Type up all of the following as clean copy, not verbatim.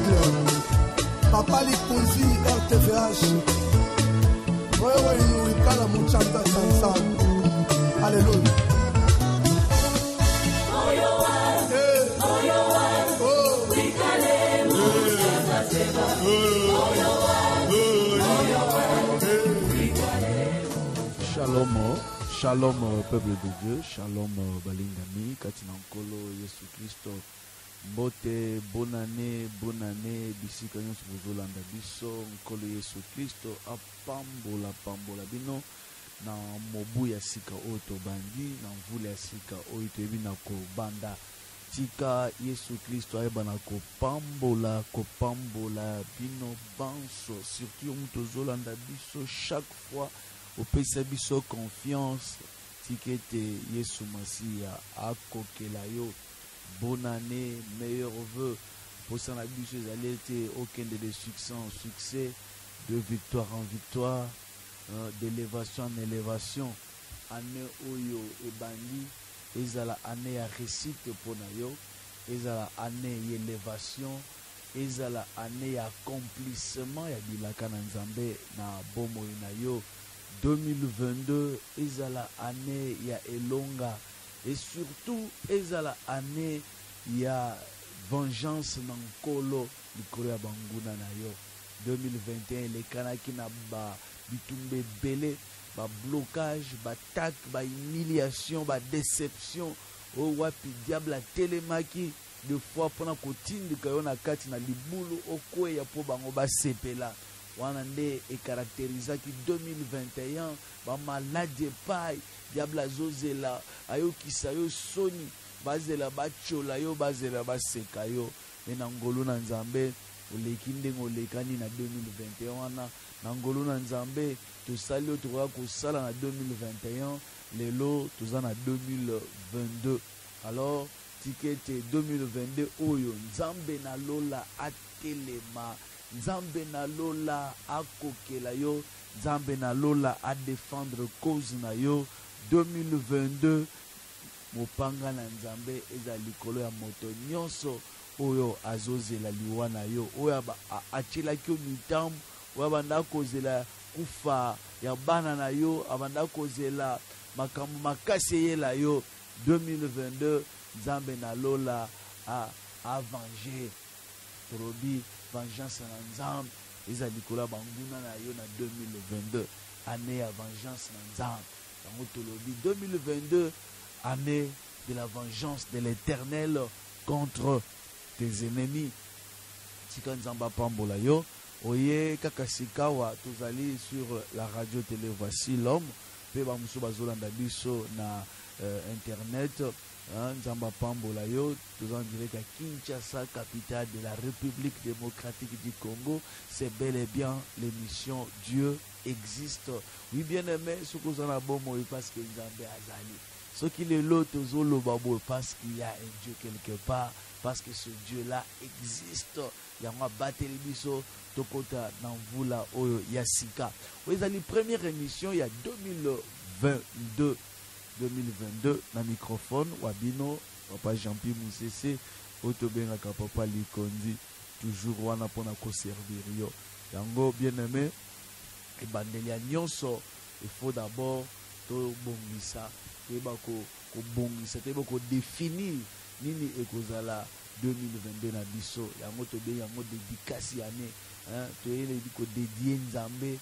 l'aigle. Papa Likunzi, RTVH. Wewe inuikala muchanga sansa. Alléluia. Shalom, shalom peuple de Dieu, shalom balingami, katina nkolo Yesu Christo. Mbote, bonne année, bisika nyonso bozolanda biso, nkolo Yesu Christo, apambola bino, na mobu ya sika oyo tobandi, na mvula ya sika oyo toyebi na kobanda. Tika Yesu Christo ayeba na kopambola bino banso, surtout muto zolanda biso chaque fois opesa biso confiance tikete Yesu Masiya akokela yo. Bonne année, meilleurs vœux pour sa biso ezali ete okende de succès en succès, de victoire en victoire, d'élévation en élévation. Année oyo ebandi ezala année ya réussite pona yo, ezala année ya élévation, ezala année ya accomplissement ya bilaka na Nzambe na bomoi na yo. 2022 ezala année ya elonga, et surtout ezala année ya vengeance na nkolo likolo ya banguna na yo. 2021 elekanaki na ba bitumbe bele, ba blocage, ba attaque, ba humiliation, ba déception. O wapi diable atelemaki de fois pona kotindika yo na kati na libulu okweya po bango basepela. Wana nde e caractérisaki 2021 ba maladie epai diable azozela ayokisa yo soni, bazela bachola yo, bazela baseka yo. Me na ngolu na Nzambe oleki ndenge olekani na 2021 wana, na ngolu na Nzambe tosali yo tokoka kosala na 2021, lelo toza na 2022. Alors tikete 2022 oyo Nzambe na lola atelema, Nzambe na lola akokela yo, Nzambe na lola a défendre cause na yo. 2022 mopanga na Nzambe eza likolo ya moto nyonso oyo azozela liwa na yo, oyo achelaki yo mitambo, oyo banda kozela kufa ya bana na yo, abanda kozela makambo makasi eyela yo. 2022 Nzambe na lola a venger torobi vengeance na Nzambe eza likolo banguna na yo na 2022, année ya vengeance na Nzambe. Yango tolobi 2022 année de la vengeance de l'Éternel contre tes ennemis. Tika Nzamba pambola yo oye kaka sikawa tozali sur la radio télé Voici l'homme, pe ba muso bazolanda biso na internet. Nzamba pambola yo tous en direct à Kinshasa, capitale de la République démocratique du Congo. C'est bel et bien l'émission Dieu existe. Oui, bien aimé, ce que vous en avez bon parce que Nzambe azali. Ce qu'il est l'autre zolo parce qu'il y a un Dieu quelque part, parce que ce Dieu là existe. Yama bateli biso tokota na mvula oyo yasika. Oui, c'est la première émission il y a 2022 na microphone wabino papa Jean-Pierre Moussese otobenga ka papa Likondi toujours wana pona ko servir yo. Yango bien aimé e bandeli nyonso, il faut d'abord to bongisa eba ko bongisa te ko définir nini ekozala 2022 na biso. Yango to be yango dédicace année to ele ko dédier Nzambe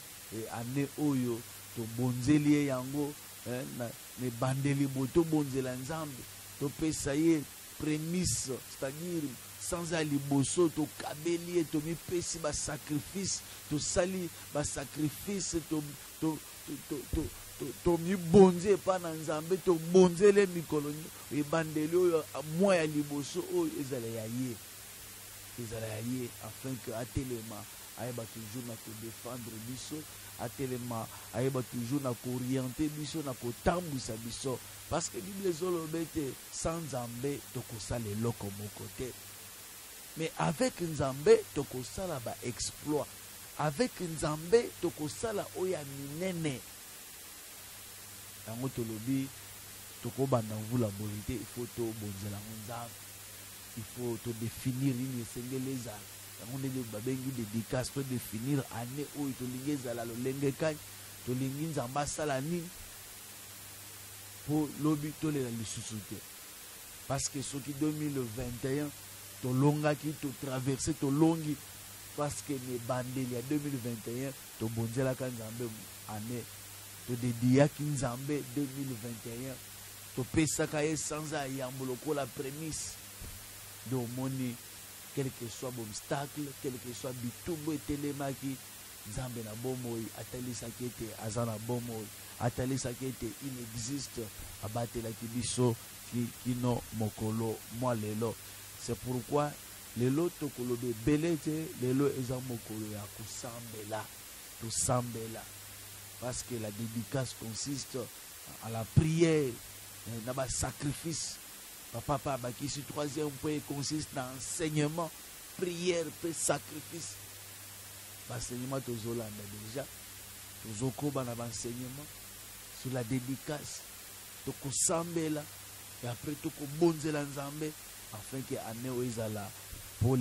année oyo to bonzeli yango ne bandeli boto bonzela Nzambe to pesa ye prémisse, c'est-à-dire sans aliboso to kabeli to mi pesi ba sacrifice to sali ba sacrifice to mi bonze pa na Nzambe to bonzele mikolo e bandeli oyo mwa ya liboso oyo ezala ya ye afin que atelema ayeba toujours na ko défendre biso, atelema ayeba toujours na ko orienter biso, na ko tambwisa biso, parce que Bible zolobete sans Nzambe tokosala eloko moko te, mais avec Nzambe tokosala ba exploit, avec Nzambe tokosala oya minene. Yango tolobi tokobanda mvula boyite, il faut to bonzela Nzambe, il faut to définir une sengeleza on est babengi dédicace to définir année où to lingeza la lolenge kany to linginza mbasala ni pour lobi to le lisusuté parce que ce qui 2021 to longa qui to traverser to longi parce que ne bandeli ya 2021 to bonzela ka nzambe année to dédia ki nzambe 2021 to pesaka ye sans ayambolo la prémisse de moni quel que soit l'obstacle, quel que soit bitumbo et telemaki, Nzambe na bomoi, atali sakete, azana bomoi, atali sakete, il existe, abate la kibiso, kino mokolo, moi lelo. C'est pourquoi, lelo tokolo de belete, lelo eza mokolo ya kusambela, to sambela. Parce que la dédicace consiste à la prière, dans le sacrifice. Papa, ici, troisième point consiste dans enseignement, prière, et sacrifice. L'enseignement, tu as déjà. Tu as l'enseignement sur la dédicace. Tu as sambela. Et après, tu as bonzela nzambe. Afin que l'année où ils là pour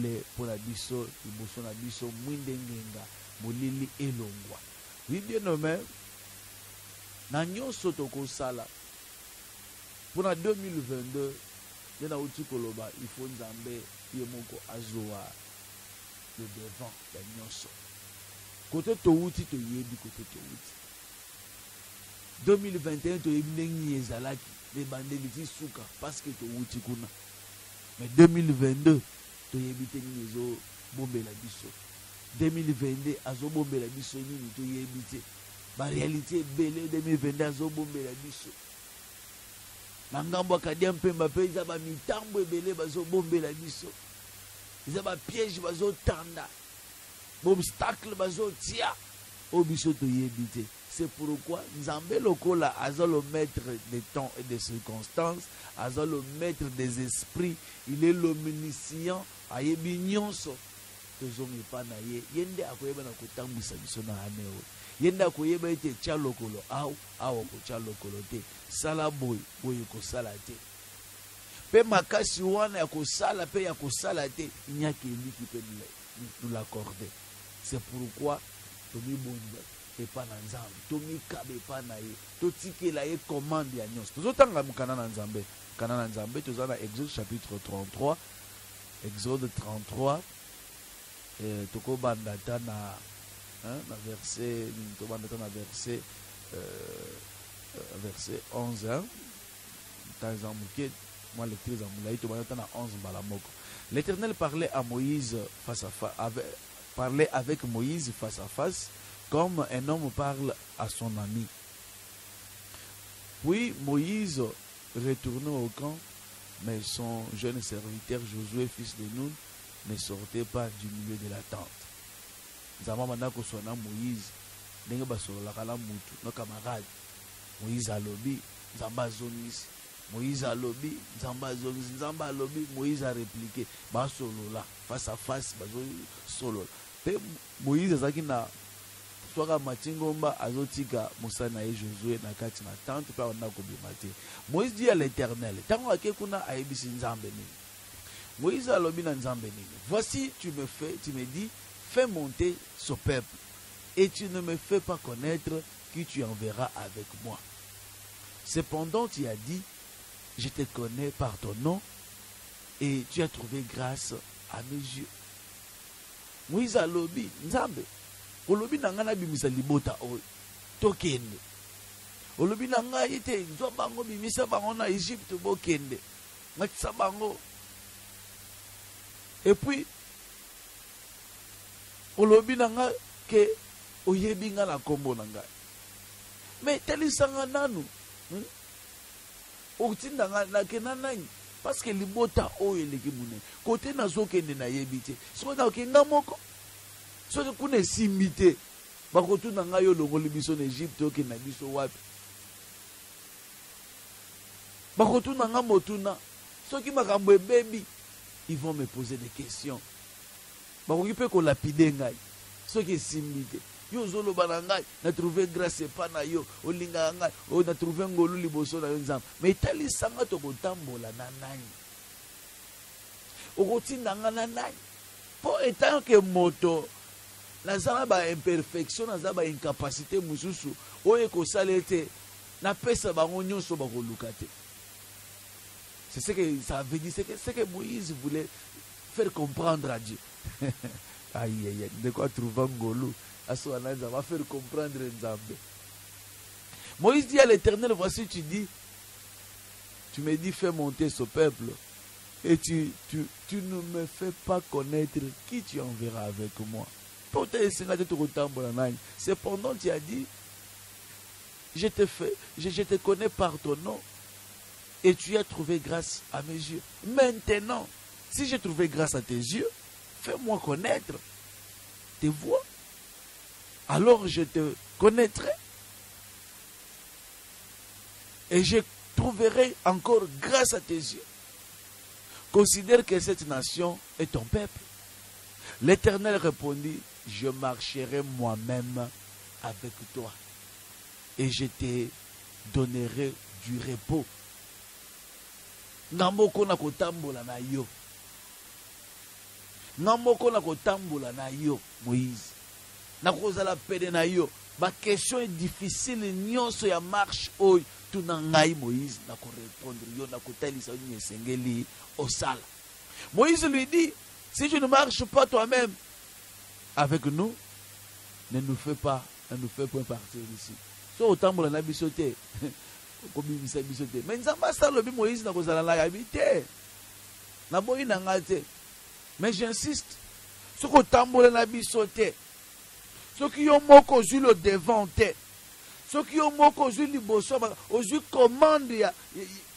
la biso, ils la biso, mwindengenga, molili elongwa. Oui, bien nommé. Nanyo soto ko sala. Pour la 2022, il faut Nzambe yemoko azoa le devant ya nyonso. Côté to wuti to yebi côté to wuti. 2021 to yebi ndengi ezalaki le bandeli ti suka parce que to wuti kuna. Mais 2022 to yebi tengi ezo bombela biso. 2022 azo bombela biso nini to yebi te. Ba réalité belé 2022 azo bombela biso. Nangambo akadia mpemba pe iza ba mitambo ebele bazo bombela biso. Iza ba piège bazo tanda. Obstacle bazo tia. Obiso to yebite. C'est pourquoi Nzambe lokola aza le maître des temps et des circonstances, aza le maître des esprits, il est l'omniscient, ayebi nyonso. Tozongi pa na ye. Yende akoyeba na kotambisa biso na aneo. Yenda koyeba ete tia lokolo awa ko tia lokolo te sala boy ko sala te pe makasi wana ya ko sala pe ya ko sala te nyaki eliki pe nous l'accorder. C'est pourquoi tomi bonza et pas na nzambe tomi kabe pa na ye to tikela ye commande ya nyonso tozotanga mukana na nzambe tozana Exode chapitre 33 Exode 33 toko banda na verset 11 l'Éternel parlait à Moïse face à face, parlait avec Moïse face à face comme un homme parle à son ami. Puis Moïse retourna au camp, mais son jeune serviteur Josué, fils de Nun, ne sortait pas du milieu de la tente. Nzamba mandako sona Moïse ndenge basolola kala mutu no camarade Moïse alobi Nzamba zongisi Moïse alobi Nzamba zongisi Nzamba alobi Moïse a répliqué basolola face à face bazo solola pe Moïse azaki na soka matingomba azotika musana et Josué na kati na tente pa ndako bimate. Moïse dit à l'Éternel tango akekuna ayebisi Nzambe nini. Moïse alobi na Nzambe nini. Voici tu me dis fais monter ce peuple et tu ne me fais pas connaître qui tu enverras avec moi. Cependant, tu as dit, je te connais par ton nom et tu as trouvé grâce à mes yeux. Moïse a lobi, Nzambe, olobi nangana bimisa libota o tokende. Olobi nanga ite nzo bango bimisa bango na Égypte bokende. Matisa bango. Et puis olobi nanga ke oyebi nga na kombo na ngai. Mais telisanga nanu. Otinda nga na kenanani parce que libota oyo eleki mune. Kote na zokende na yebi te. So na kenga moko. So kuna simbi te. Bakotuna nga yo longoli biso na Égypte oke na biso wapi. Bakotuna nga motuna. Soki makambo ebebi, ils vont me poser des questions. Bakoki pe ko lapide ngai soki esimbi te yo zoloba na ngai na trouver grâce epa na yo olinga ngai o na trouver ngolu liboso na yo Nzambe mais etalisanga tokotambola na nani okotinda nga na nani po étant que moto nazala ba imperfection nazala ba incapacité mususu oye ko salete na pesa bango nyonso ba koluka te. C'est ce que ça veut dire, c'est que Moïse voulait faire comprendre à Dieu. Aïe aïe aïe, de quoi trouver un golou à ce moment-là, ça va faire comprendre Nzambe. Moïse dit à l'Éternel, voici tu dis, tu me dis fais monter ce peuple et tu ne me fais pas connaître qui tu enverras avec moi. Cependant tu as dit, je te connais par ton nom et tu as trouvé grâce à mes yeux. Maintenant, si j'ai trouvé grâce à tes yeux, fais-moi connaître tes voies. Alors je te connaîtrai et je trouverai encore grâce à tes yeux. Considère que cette nation est ton peuple. L'Éternel répondit, je marcherai moi-même avec toi et je te donnerai du repos. Namoko na kotambola na yo. Namoko na kotambola na yo, Moïse. Nakozala pede na yo. Ma question est difficile, nyonso ya marche oy tu nangai Moïse na ko répondre yo na kotalisa ni esengeli osala. Moïse lui dit, si tu ne marches pas toi-même avec nous, ne nous fais pas partir d'ici. So otambola na bisote. Mais Nzamba salobi Moïse na kozala na habité. Na boyi na ngate. Mais j'insiste. Ce que tambola na bisote. Ce qui ont moko zu le devant te. Ce qui ont moko zu liboso ozu commande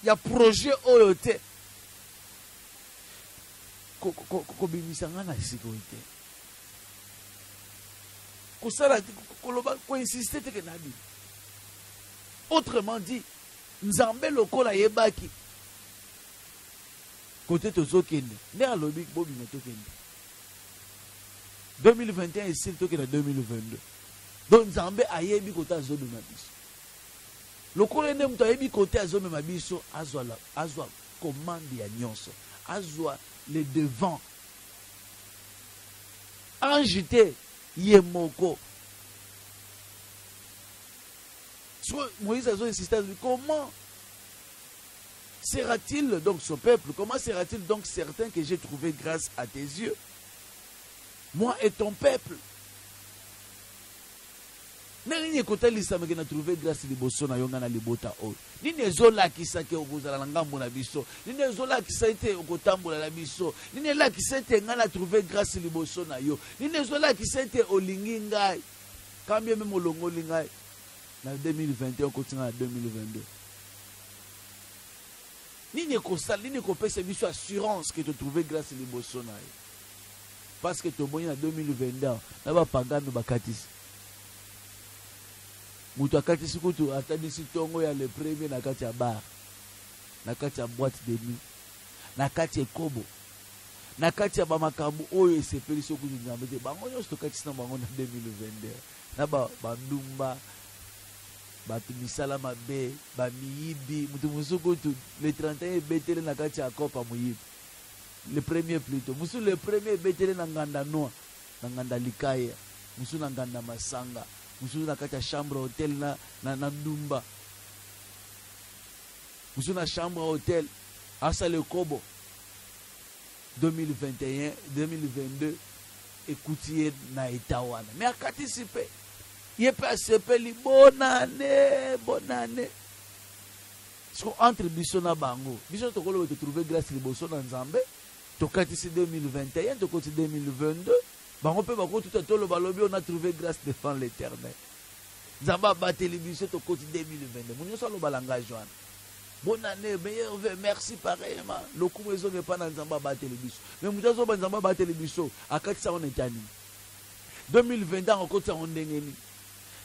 ya projet oyo te. Ko bimisa ngana sikoite. Ko sala ko insister te ke nabi. Autrement dit, Nzambe lokola yebaki. Côté tozokende. Ne alobi bobi na tokende. 2021 et c'est tokende 2022. Donc Nzambe ayebi kota azobe mabiso. Lokola ne mto ayebi kota azobe mabiso azwa commande ya nyonso. Azwa les devants. Anjite yemoko. Moïse a insisté, comment sera-t-il donc ce peuple? Comment sera-t-il donc certain que j'ai trouvé grâce à tes yeux? Moi et ton peuple. Nani kotalisa meke na trouvé grâce liboso na yonga na libota o. Nini ezola kisake okozala na ngambo na biso. Nini ezola kisate okotambola na biso. Nini ezola kisate ngana trouvé grâce liboso na yo. Nini ezola kisate olingi ngai. Kambie même olongoli ngai. En 2021, on continue en 2022. Nini kosala, nini kopesa biso assurance que tu trouves grâce les bosona. Parce que tu es en 2022, na ba pagano bakatisi. Mutu akatisi kutu atadisi tongo ya le premier na kati ya bar. Na kati ya boîte de nuit. Na kati ya kobo. Na kati ya ba makambu oyo esepeli so kutu nzambe te. Bango nyonso tokatisi na bango na 2022. Na ba bandumba batu misala mabe ba miyibi mutu musuku tu le 31 betele na kati ya kopa muyibi le premier plutôt musu le premier betele na nganda noa na nganda likaya musu na nganda masanga musu na kati ya chambre hotel na ndumba musu na chambre hotel asa le kobo 2021 2022 écoutier na etawana mais akatisipe il peut s'appeler bonne année. Entre Bissona Bango, Bissona Tokolo te trouver grâce liboso na Nzambe, tokatisi 2021, tokoti 2022, bango pe bako tout à tout le balobi on a trouvé grâce devant l'Éternel. Nzamba bateli biso tokoti 2022. Munyo sa lo balanga Joan. Bonne année, meilleur vœu, merci pareillement. Le coup maison n'est pas dans Nzamba bateli biso. Mais mutazo ba Nzamba bateli biso, akati sa on etani. 2020 on koti sa on ndengeni.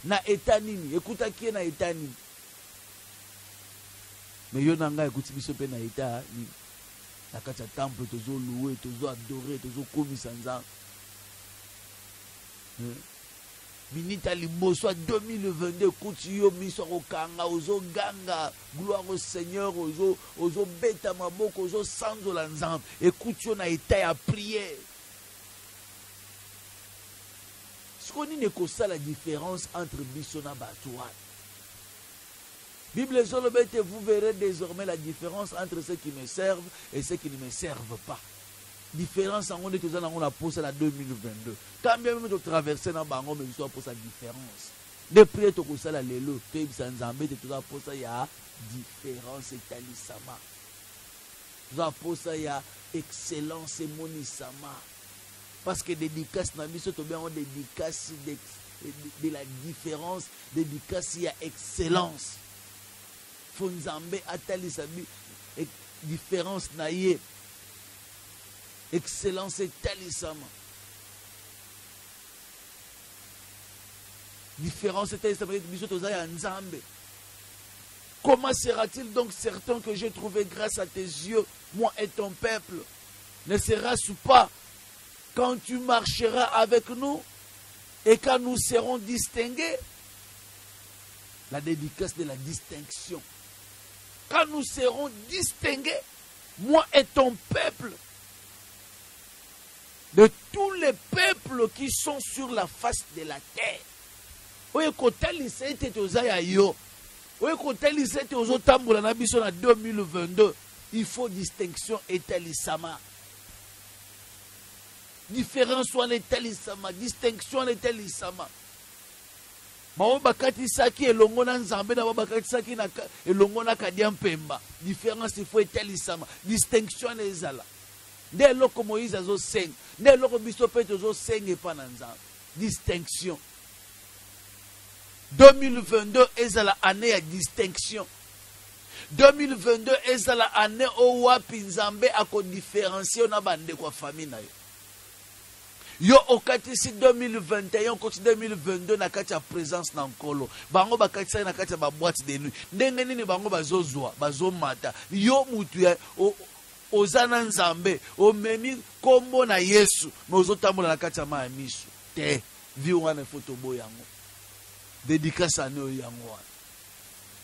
Na etanini, écoute qui est na etanini. Mais yo nanga écoute biso pe na eta ni. Na kati ya temple tozo louer, tozo adorer, tozo komisa Nzambe. Minita liboso 2022 écoute yo miso okanga ozo ganga, gloire au Seigneur, ozo beta maboko, ozo sanzola Nzambe. Écoute yo na eta ya prière. qu'on y a ça la différence entre Bissona et Batouane. Bible Zolobete, vous verrez désormais la différence entre ceux qui me servent et ceux qui ne me servent pas. Différence en on est tous en posé la 2022. Quand bien même de traverser dans Bango, mais il pour sa différence. Depuis tout ça la lelo, tu sans embêter tout ça pour ça il y a différence et talisama. Tout ça pour ça il y a excellence et monisama. Parce que dédicace n'a biso to bien on dédicace de la différence, dédicace il y a excellence. Fonzambe atalisabi différence naie excellence et talisama différence et talisama comment sera-t-il donc certain que j'ai trouvé grâce à tes yeux moi et ton peuple ne sera-ce pas quand tu marcheras avec nous et quand nous serons distingués la dédicace de la distinction. Quand nous serons distingués, moi et ton peuple, de tous les peuples qui sont sur la face de la terre. Oye kotali sete tozaya yo. Oye kotali sete ozotambola na biso na 2022. Il faut distinction et talisama. Différence soit les talisama, distinction les talisama. Mao bakati saki elongo na nzambe na bakati saki na elongo na kadia mpemba. Différence il faut etalisama, distinction ezala. Nde loko Moïse azo seng, nde loko biso pe tozo seng e pa na nzambe. Distinction. 2022 ezala année ya distinction. 2022 ezala année o wapi nzambe ako différencier na bande kwa famille na yo. Yo okatisi 2021 koti 2022 na kati ya présence na nkolo bango bakatisa na kati ya ba boîte de nuit ndenge nini bango bazozwa bazomata yo mutu ya ozana nzambe omemi kombo na Yesu mozotambola na kati ya ma misu te vi wana photo boy yango dédicace à nous yango wana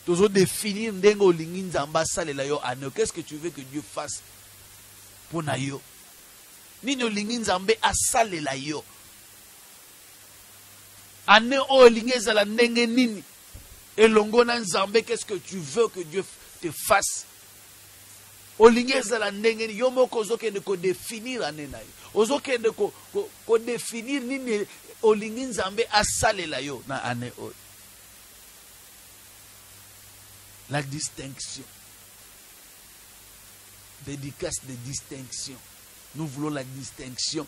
tozo définir ndenge olingi nzamba salela yo ane qu'est-ce que tu veux que Dieu fasse pour na yo nini olingi nzambe asalela yo ane o olingi ezala ndenge nini elongo na nzambe qu'est-ce que tu veux que Dieu te fasse olingi ezala ndenge nini yo moko ozokende ko définir ane na yo ozokende ko définir nini olingi nzambe asalela yo na ane o la distinction dédicace de distinction. Nous voulons la distinction.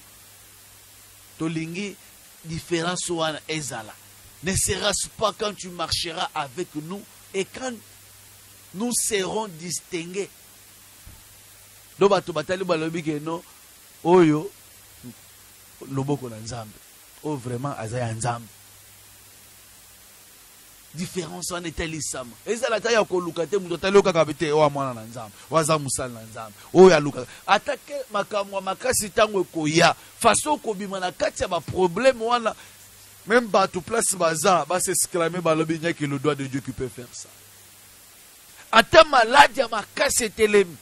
Tolingi, différence wana ezala. Ne sera-ce pas quand tu marcheras avec nous et quand nous serons distingués. Do bato batali balobi ke no oyo loboko na nzambe. Oh vraiment azaya nzambe. Différence wana etelisama. Ezala ta ya koluka te muto tali okaka bete o amwana na nzambe. Waza musala na nzambe. O ya luka. Atake makamwa makasi tango ekoya. Faso kobima na kati ya ba problème wana même bato place baza ba s'exclamer balobi nya que le doigt de Dieu qui peut faire ça. Ata malade ya makasi telemi.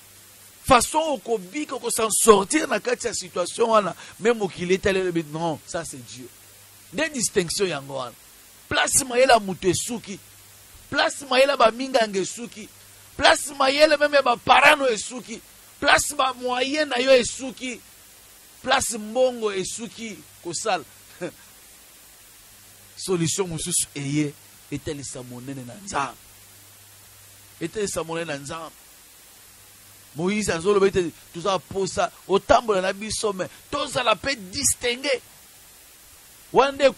Façon okobika ko s'en sortir na kati ya situation wana même okile tele non, ça c'est Dieu. Des distinctions yango wana. Place mayela mutu suki. Place mayela ba mingange suki. Place mayela même ba parano esuki. Place ba moyen na yo esuki. Place mbongo esuki kosal. Solution mususu eye etelisa monene na nzambe. Etelisa monene na nzambe. Moïse azolo bete tout ça pour ça otambola na biso mais tous la paix distinguer. Wande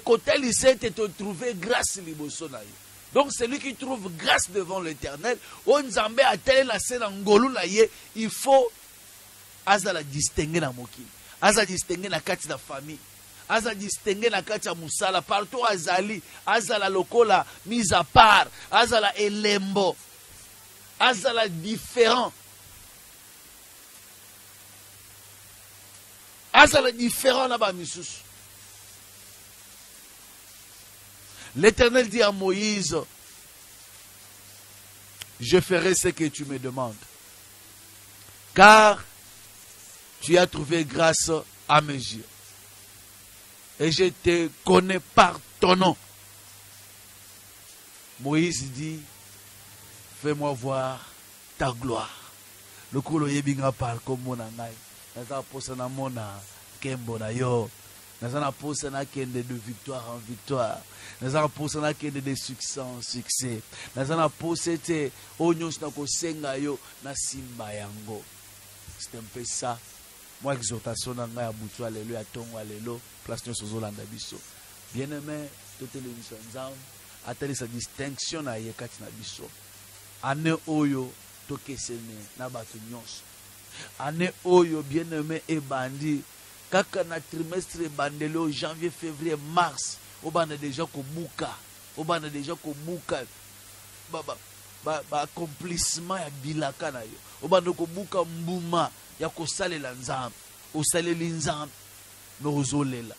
koteli sente te trouver grâce liboso na yo. Donc celui qui trouve grâce devant l'Éternel, on nzambe atele la scène ngolu na ye, il faut azala distinguer na mokili. Azala distinguer na kati na famille. Azala distinguer na kati ya musala partout azali, azala lokola mise à part, azala elembo. Azala différent. Azala différent na ba misusu. L'Éternel dit à Moïse, je ferai ce que tu me demandes, car tu as trouvé grâce à mes yeux. et je te connais par ton nom. Moïse dit, fais-moi voir ta gloire. Le kolo yebinga par comme mon angai. Naza posa na mona kembo na yo. Naza posa na kende de victoire en victoire. Naza posa na kende de succès en succès. Naza posa te onyos na kosenga yo na simba yango. C'est un peu ça. Moi exhortation na ngai ya butu alléluia tongo alléluia place nous sozolanda biso. Bien-aimé, toute l'émission nzam atali sa distinction na yekati na biso. Ane oyo tokesene na bato nyonso. Ane oyo bien-aimé e bandi kaka na trimestre bandelo janvier février mars obana déjà ko buka obana déjà ko buka ba accomplissement ya bilaka na yo obana ko buka mbuma ya ko salela nzambe osaleli nzambe no ozolela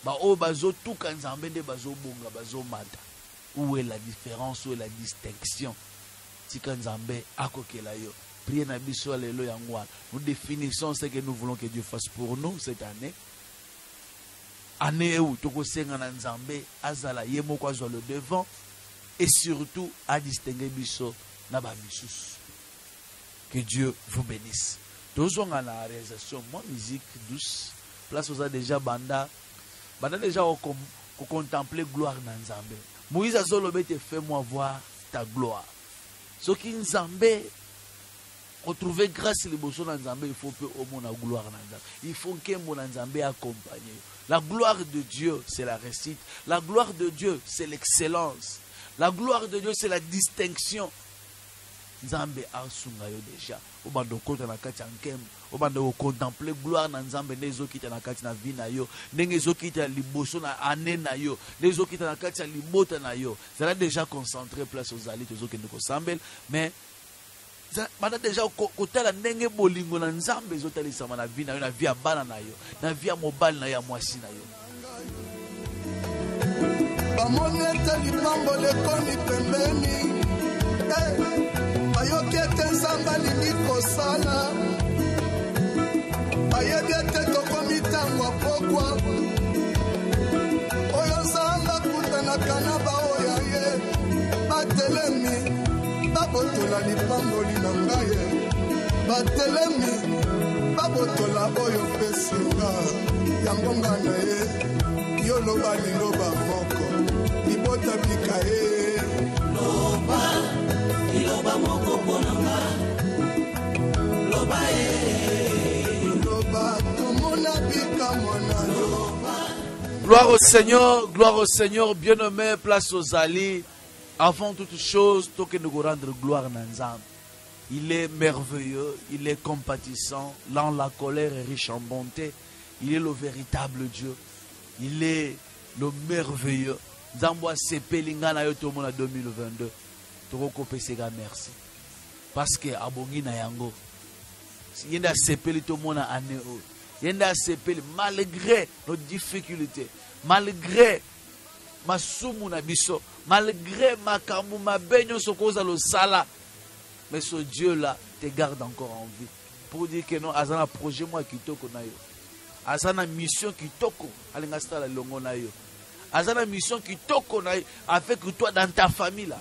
ba o bazo tuka nzambe nde bazo bonga bazo mata. Où est la différence, où est la distinction? Tika nzambe akokela yo. Priez na biso alléluia ngwa. Nous définissons ce que nous voulons que Dieu fasse pour nous cette année. Année où toko senga na nzambe azala yemo kwa zo le devant et surtout à distinguer biso na ba misusu. Que Dieu vous bénisse. Tozonga na réalisation moi musique douce. Place aux a déjà banda déjà au contempler gloire na nzambe. Moïse a zolobé te fais-moi voir ta gloire. Ce qui nzambe retrouver grâce les bosso na nzambe, il faut que au monde la gloire na nzambe. Il faut que mon nzambe accompagne. La gloire de Dieu, c'est la réussite. La gloire de Dieu, c'est l'excellence. La gloire de Dieu, c'est la distinction. Nzambe asunga yo déjà. Obando kota na kati ankem, obando contempler gloire na nzambe nezo kita na kati na vie na yo, nezo kita liboso na ane na yo, nezo kita na kati libota na yo. Ça a déjà concentré place aux alliés tozo kende ko sambel, mais bana déjà kotala ndenge bolingo na nzambe ezotali sama na vie na yo, na vie ya bana na yo, na vie ya mobali na ya mwasi na yo. Bamonete libambo lekoni pembeni. Bayoki ete nzambe alingi kosala bayebi ete tokomi ntango apokwa oyo nzambe akutanaka na baoyo ye batelemi babotola lipamboli na ngai batelemi babotola oyo pesinga yango nga na ye yo loba liloba moko libota bika ye loba Loba moko ponanga Loba Loba tomona bika mona Loba. Gloire au Seigneur, bien-aimé, place aux alliés. Avant toute chose, toke nous rendre gloire à Nzambe. Il est merveilleux, il est compatissant, lent la colère et riche en bonté. Il est le véritable Dieu. Il est le merveilleux. Nzambo sepelinga na yo tomona 2022. Merci. Parce que abongi na yango. Yenda sepeli to mona ane o. Yenda sepeli malgré nos difficultés, malgré masumu na biso, malgré makambu mabenyo sokoza lo sala. Mais ce Dieu là te garde encore en vie. Pour dire que non, azana projet moi kitoko na yo. Azana mission kitoko alinga sala longo na yo. Azana mission kitoko na yo avec toi dans ta famille là.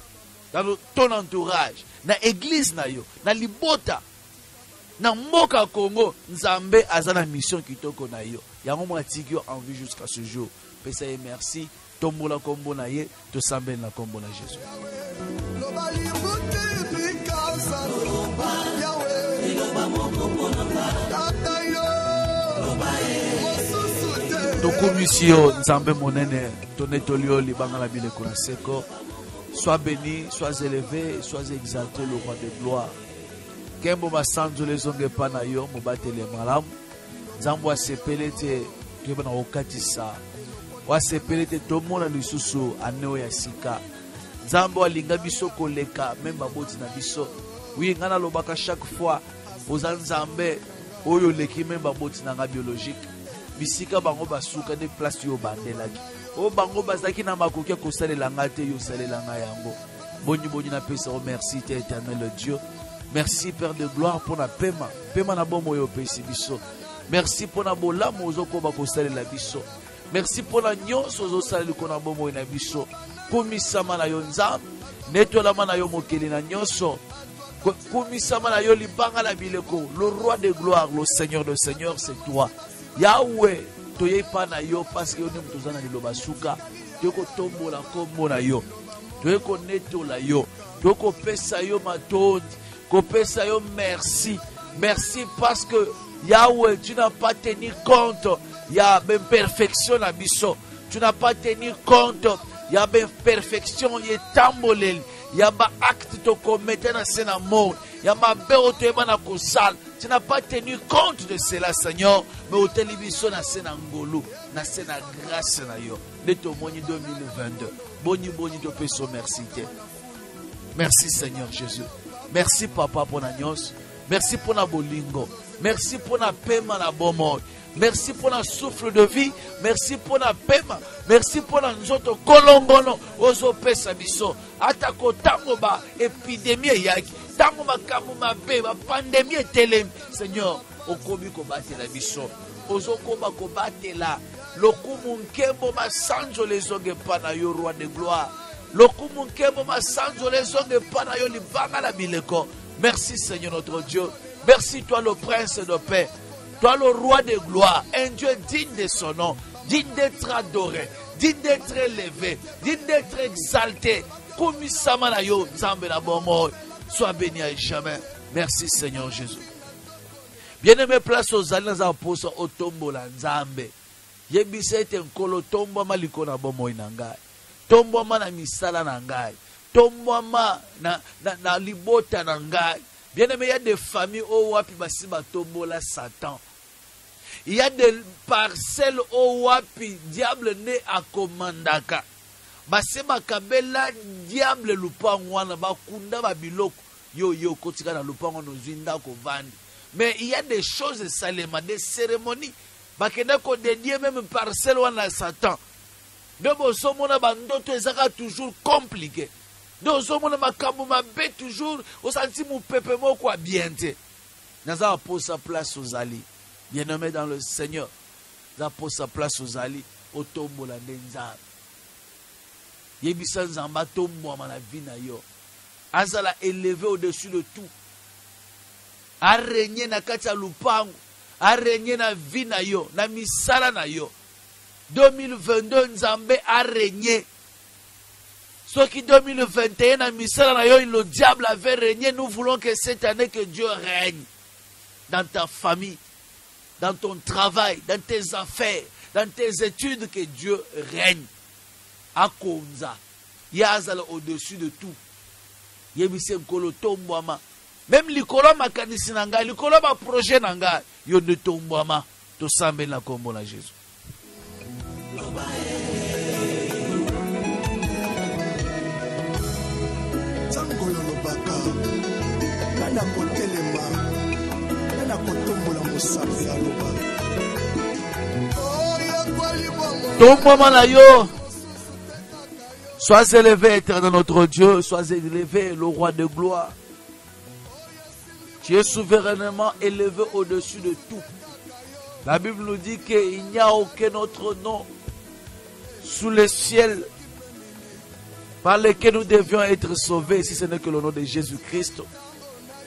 Dans ton entourage, na église na yo, na libota, na mboka Congo, Nzambe azana mission kitoko na yo. Yango mwa tigyo en vie jusqu'à ce jour. Pesa ye merci, tombola kombo na ye, to sambel na kombo na Jésus. To komisio Nzambe monene, to netolio libanga la bile kuna seko. Sois béni, sois élevé, sois exalté, le roi de gloire. Kembo masanzo les onge pana yo, mobate le malam. Zambo asepele te, kebana okatisa. Wa sepele te tomona lisusu aneo ya sika. Zambo alinga biso koleka, même baboti na biso. Oui, ngana lobaka chaque fois, aux Nzambe, oyo leki même baboti na nga biologique. Bisika bango basuka de place yo bandelaki. O bango bazaki na makoki kosalela ngate yo salela nga yango. Boni na pesa o merci te éternel Dieu. Merci Père de gloire pour la pema na bomo yo pesi biso. Merci pour na bolamo ozoko ba kosalela biso. Merci pour la nyonso ozosala likona bomoi na biso. Kumisama na yo nzambe, netolama na yo mokeli na nyonso. Kumisama na yo libanga la bileko. Le roi de gloire, le Seigneur de Seigneur, c'est toi. Yahweh, toye pa na yo parce que yo ne mtozana liloba suka. Toko tombola kombo na yo. Toye ko netola yo. Toko pesa yo matondi. Ko pesa yo merci. Merci parce que Yahweh, tu n'as pas tenu compte. Il y a une perfection à biso. Tu n'as pas tenu compte. Il y a une perfection. Il y a tambolel. Il y a un acte de commettre dans ce monde. Il y a un béotéma dans le sale. Tu n'as pas tenu compte de cela, Seigneur. Mais au télévision, dans ce ngolo, dans ce grâce na yo. De ton moni 2022. Boni boni de peso merci. Merci Seigneur Jésus. Merci Papa pour la nyos. Merci pour la bolingo. Merci pour la paiement la bon mort. Merci pour la souffle de vie. Merci pour la paiement. Merci pour la nzoto kolongono. Ozo pesa biso. Atako tango ba épidémie yaki. Tango makamu mabe ba pandémie telem. Seigneur, okobi ko batela biso. Ozo koba ko batela. Lokumu nkembo masanjo lezonge pana yo roi de gloire. Lokumu nkembo masanjo lezonge pana yo libanga la bileko. Merci Seigneur notre Dieu. Merci toi le prince de paix. Toi le roi de gloire. Un Dieu digne de son nom. Digne d'être adoré. Digne d'être élevé. Digne d'être exalté. Kumisama na yo nzambe na bomo. Sois béni à jamais. Merci Seigneur Jésus. Bien-aimé, place aux alliances apôtres au tombeau la nzambe. Yebisa ete nkolo tombo maliko na bomo inangai. Tombo na misala na ngai. Tombo na libota na ngai. Bien-aimé, il y a des familles où wapi basiba tombo la Satan. Il y a des parcelles où wapi diable ne a commandaka. Basema kabela diable lupangwana bakunda babiloko yo kotika na lupango no zinda ko vandi. Mais il y a des choses salema, des cérémonies bakenda ko dédier même parcelle wana Satan. Debo somona bandoto ezaka toujours compliqué. Nous sommes toujours au sentiment pepe moko bien te. Nous avons posé sa place aux alliés. Bien-aimé dans le Seigneur. Nous avons posé sa place aux alliés. Au tombeau la denza. Yebisa nzamba tombo ma la vie na yo. Azala élevé au-dessus de tout. A régner na katia lupango. A régner na vie na yo. Na misala na yo. 2022 nzambe a régné. Ce qui 2021 le diable avait régné, nous voulons que cette année que Dieu règne dans ta famille, dans ton travail, dans tes affaires, dans tes études, que Dieu règne. À Konza, Yazala au-dessus de tout. Yebise Nkolo Tombouama. Même l'ikolo makanisi nanga, l'ikolo ma projet nanga, yo de Tombouama, to sambe na kombo na Jésus. Tombouama na yo. Sois élevé, éternel notre Dieu. Sois élevé, le roi de gloire. Tu es souverainement élevé au-dessus de tout. La Bible nous dit qu'il n'y a aucun autre nom sous le ciel par lequel nous devions être sauvés, si ce n'est que le nom de Jésus-Christ.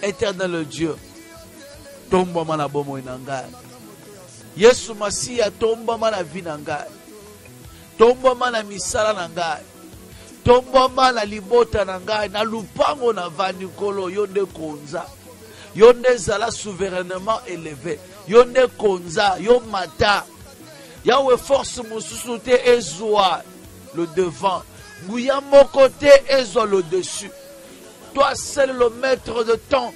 Éternel Dieu. Tombouama na bomo inangai. Yesu Masiya tombouama na vie nangai. Tombouama na misala nangai. Tombouama na libota nangai. Na lupango na vanikolo yonde konza. Yonde zala souverainement élevé. Yonde konza. Yon mata. Yahweh force mosusu te ezwa le devant. Nguya moko te ezwa le dessus. Toi seul le maître de temps.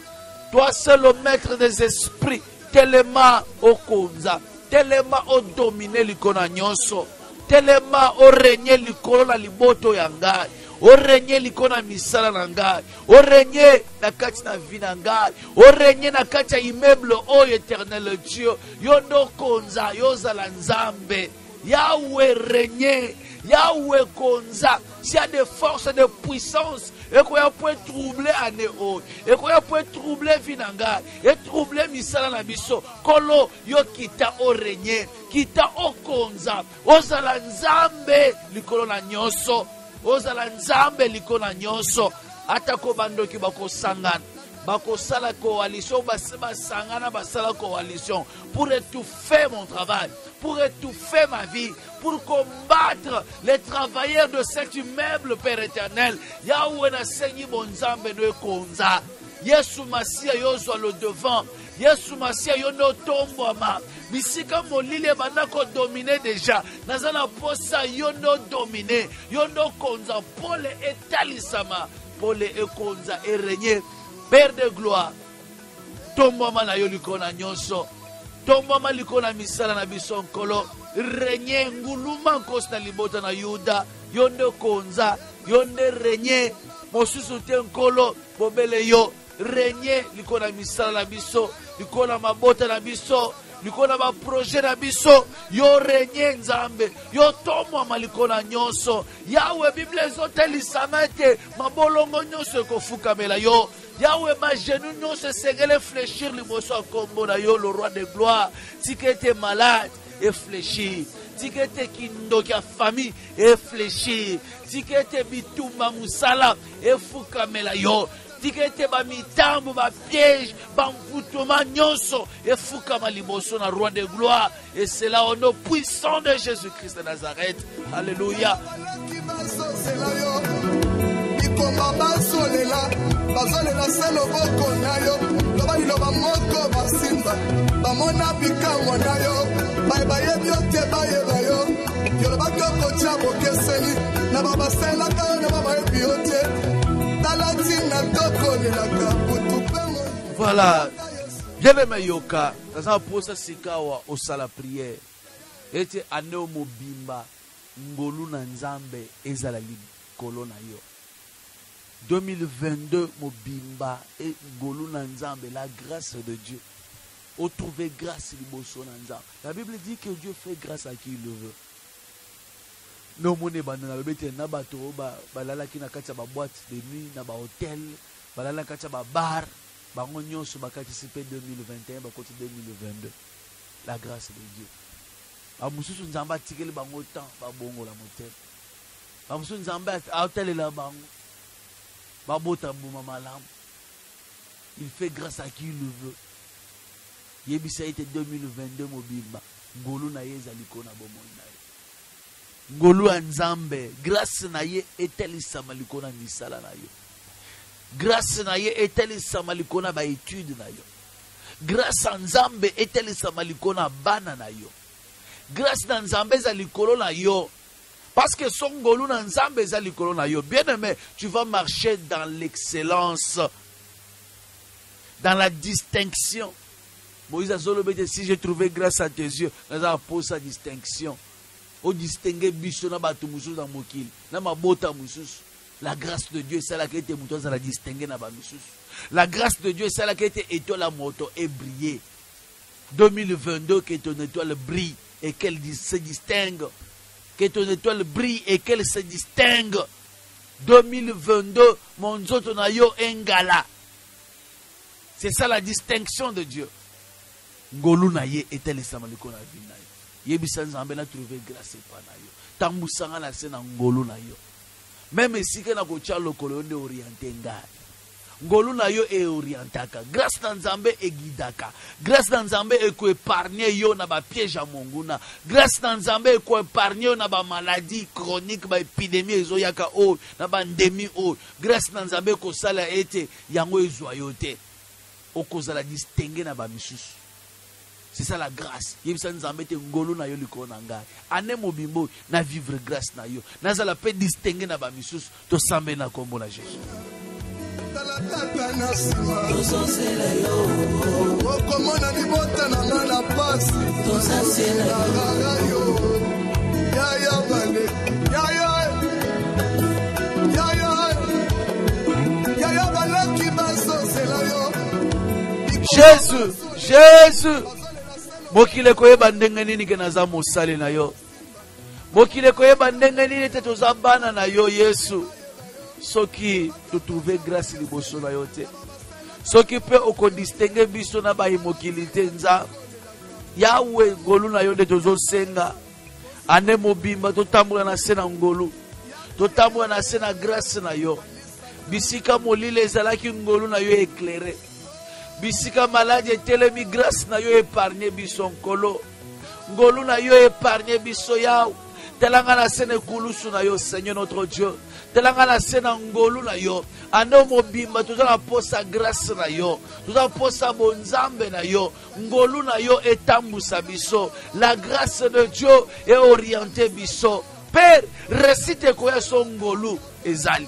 Toi seul le maître des esprits. Tellement au konza. Tellement au dominer l'ikona nyonso. Tellement au régner l'ikona la liboto yangai. Au régner l'ikona misala nangai. Au régner la kati na vie nangai. Au régner na kati immeuble o éternel Dieu. Yondo konza yozala nzambe. Yahweh régner. Yahweh konza. S'il y a des forces de puissance, et qu'on peut troubler Anéo, et qu'on peut troubler Vinanga, et troubler Misala Nabiso, Kolo, yo kita o régner, kita okonza ozala nzambe likolo na nyonso ozala nzambe likolo na nyonso atako bandoki bakosangana bakosala coalition basangana basala coalition pour étouffer mon travail, pour étouffer ma vie, pour combattre les travailleurs de cet immeuble, Père éternel. Yahweh na senyi bonzambe no konza. Yesu Masia yozwa le devant. Yesu Masia yono tomboma. Bisika molile banako dominer déjà. Nazana posa yono dominer. Yono konza pole etalisama. Pole ekonza et régner. Père de gloire, tomboma na yo likona nyonso, tomboma likona misala na biso nkolo, renye nguluma nkos na libota na Yuda, yonde konza, yonde renye, mosusu te nkolo, bobele yo, renye likona misala na biso, likona mabota na biso, likona ba projet na biso, yo renye nzambe, yo tomboma likona nyonso, Yahweh Bible ezotelisama te, mabolongo nyonso ekofukamela yo, Yahweh ma genou non se segele fléchir liboso a kombo na yo le roi de gloire. Si que t'es malade et fléchir. Si que t'es kindo qui a famille et fléchir. Si que t'es bitumba musala et fukamela yo. Si que t'es ba mitambo ba piège ba mfutuma nyonso et fukama liboso na roi de gloire. Et c'est là au nom puissant de Jésus-Christ de Nazareth. Alléluia. Bazolela selo boko na yo loba liloba moko basimba bamona bikamwa na yo bayebi yo te bayeba yo yoloba kokotia bokeseni na babasela kayo na bayebi yo te talati na tokolelaka kutupengo. Voilà, bien-aimé yoka taza posa sikawa osala prière ete aneo mobimba ngolu na nzambe ezala likolo na yo 2022 mobimba et ngolu na nzambe, la grâce de Dieu. O trouver grâce liboso na nzambe. La Bible dit que Dieu fait grâce à qui il le veut. No mone bandana bete na bato ba balala ki na kati ba boîte de nuit na ba hôtel, balala kati ba bar, ba nyonso ba kati CP 2021 ba côté 2022. La grâce de Dieu. Ba mususu nzamba tikeli bango temps ba bongo la motel. Ba mususu nzamba hôtel la bango. Il fait grâce à qui il le veut. Yebisa été 2022 mobimba. Ngolu na ye zaliko na bomoi na ye. Ngolu anzambe. Grâce na ye eteli samaliko na misala na yo. Grâce na ye eteli samaliko na ba étude na yo. Grâce anzambe eteli samaliko na bana na yo. Grâce na nzambe zaliko na yo. Parce que son ngolu na nzambe eza likolo na yo. Bien aimé, tu vas marcher dans l'excellence, dans la distinction. Moïse a dit, si j'ai trouvé grâce à tes yeux, nous avons posé sa distinction. On distingue biso na batu mususu na mokili, na mabota mususu. La grâce de Dieu, c'est là qui était muto za la distinguer na ba mususu. La grâce de Dieu, c'est là qui était étoile la moto et briller. 2022 que ton étoile brille et qu'elle se distingue. Que ton étoile brille et qu'elle se distingue. 2022, mon nzoto na yo engala. C'est ça la distinction de Dieu. Ngolu na ye etele samaliko na vi na yo. Yebisa nzambe na trouver grâce pa na yo. Tambusanga na se na ngolu na yo. Même si que na ko tia lokolo nde orienté ngai. Ngolu na yo e orientaka. Grâce na nzambe e guidaka. Grâce na nzambe e ko épargner yo na ba piège a monguna. Grâce na nzambe e ko épargner yo na ba maladie chronique, ba épidémie ezo yaka o, na ba ndemi o. Grâce na nzambe ko sala ete yango ezwa yo te. Okoza la distinguer na ba misusu. C'est ça la grâce. Yebisa nzambe te ngolu na yo likolo na ngai. Ane mobimbo na vivre grâce na yo. Naza la pe distinguer na ba misusu to sambe na kombo na Jésus. Okomona libota na nga na pasi yaya bale yaya balaki basosela yo Jésus mokile koyeba ndenge nini ke naza mosali na yo. Mokile koyeba ndenge nini te toza bana na yo Yesu. Soki tu trouver grâce liboso na yo te. Soki pe oko distingue biso na ba imokilité nza. Yahweh ngolu na yo de tozo senga. Ane mobimba totambola na se na ngolu. Totambola na se na grâce na yo. Bisika molile ezalaki ngolu na yo éclairé. Bisika malade etelemi grâce na yo épargné biso nkolo. Ngolu na yo épargné biso yaw. Telanga na se ne kulusu na yo Seigneur notre Dieu. Telanga na se na ngolu na yo. Ane mobimba tozala posa grâce na yo. Tozala posa bonzambe na yo. Ngolu na yo etambusa biso. La grâce de Dieu est orientée biso. Père, récite koya son ngolu ezali.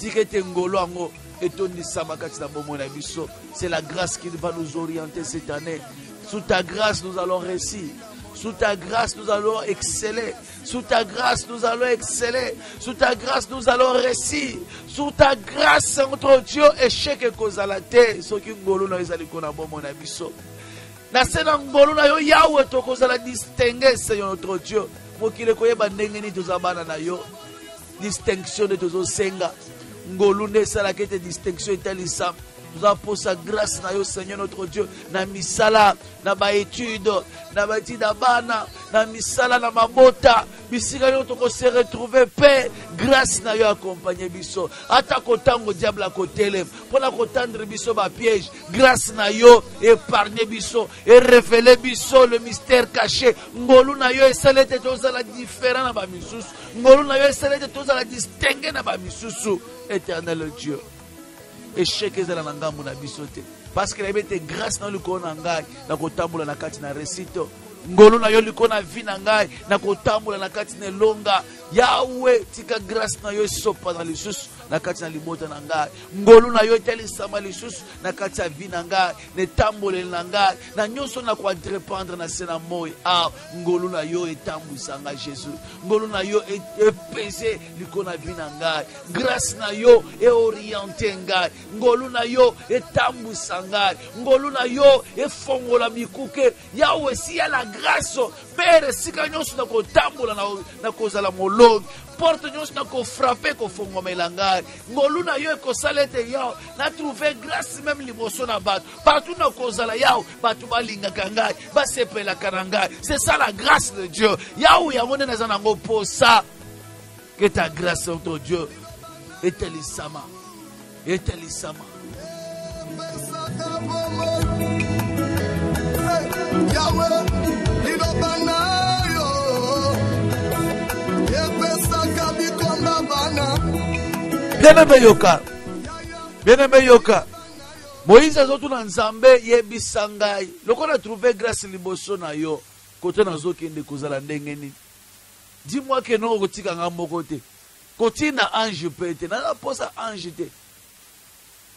Tikete ngolu ango etondisa makati na bomo na biso. C'est la grâce qui va nous orienter cette année. Sous ta grâce nous allons réussir. Sous ta grâce nous allons exceller. Sous ta grâce nous allons exceller. Sous ta grâce nous allons réussir. Sous ta grâce notre Dieu échec et kozalate. Soki ngolu na ezali kona bomo na biso. Na sena ngolu na yo Yahweh to kozala distinguer Seigneur notre Dieu. Mokile koyeba ndenge ni tozabana na yo. Distinction de tozo senga. Ngolu ne sala kete distinction etalisa. Nous avons pour sa grâce na yo Seigneur notre Dieu. Na misala, na ba étude, na ba tidabana, na misala na mabota. Bisika yo toko se retrouver paix. Grâce na yo accompagner biso. Ata kotango diable a kotele. Pona kotandre biso ba piège. Grâce na yo épargner biso et révéler biso le mystère caché. Ngolu na yo esalete tozala différent na ba misusu. Ngolu na yo esalete tozala distinguer na ba misusu. Éternel Dieu. Échec ezala na ngambo na biso te. Parce que la été grâce na liko na ngai na kotambola na kati na resito. Ngolu na yo liko na vie na ngai na kotambola na kati na longa. Yahweh tika grâce na yo sopa na lisusu na kati na libota na ngai. Ngolu na yo telisama lisusu na kati ya vie na ngai, ne tambole na ngai na nyonso na ko entreprendre na sena moi. Ah, ngolu na yo etambwisa ngai Jésus. Ngolu na yo epese liko na vie na ngai. Grâce na yo e orienté ngai. Ngolu na yo etambwisa ngai. Ngolu na yo efongola mikuke. Yahweh si ya la grâce Père sika nyonso na ko tambola na kozala molongi. Porte nyonso na ko frapper ko fongomela ngai. Ngolu na yo ko salete yao na trouver grâce même liboso na bato. Partout na kozala yao bato balingaka ngai, basepelaka na ngai. C'est ça la grâce de Dieu. Yao yango nde naza nango posa. Que ta grâce notre Dieu etelisama. Etelisama. Yahweh, Bien-aimé yoka. Bien-aimé yoka. Moïse azotuna nzambe yebisa ngai. Loko na trouvé grâce liboso na yo. Kote na zokende kozala ndenge nini. Dis-moi que non kotika nga moko te. Kotina ange pete. Na posa ange te.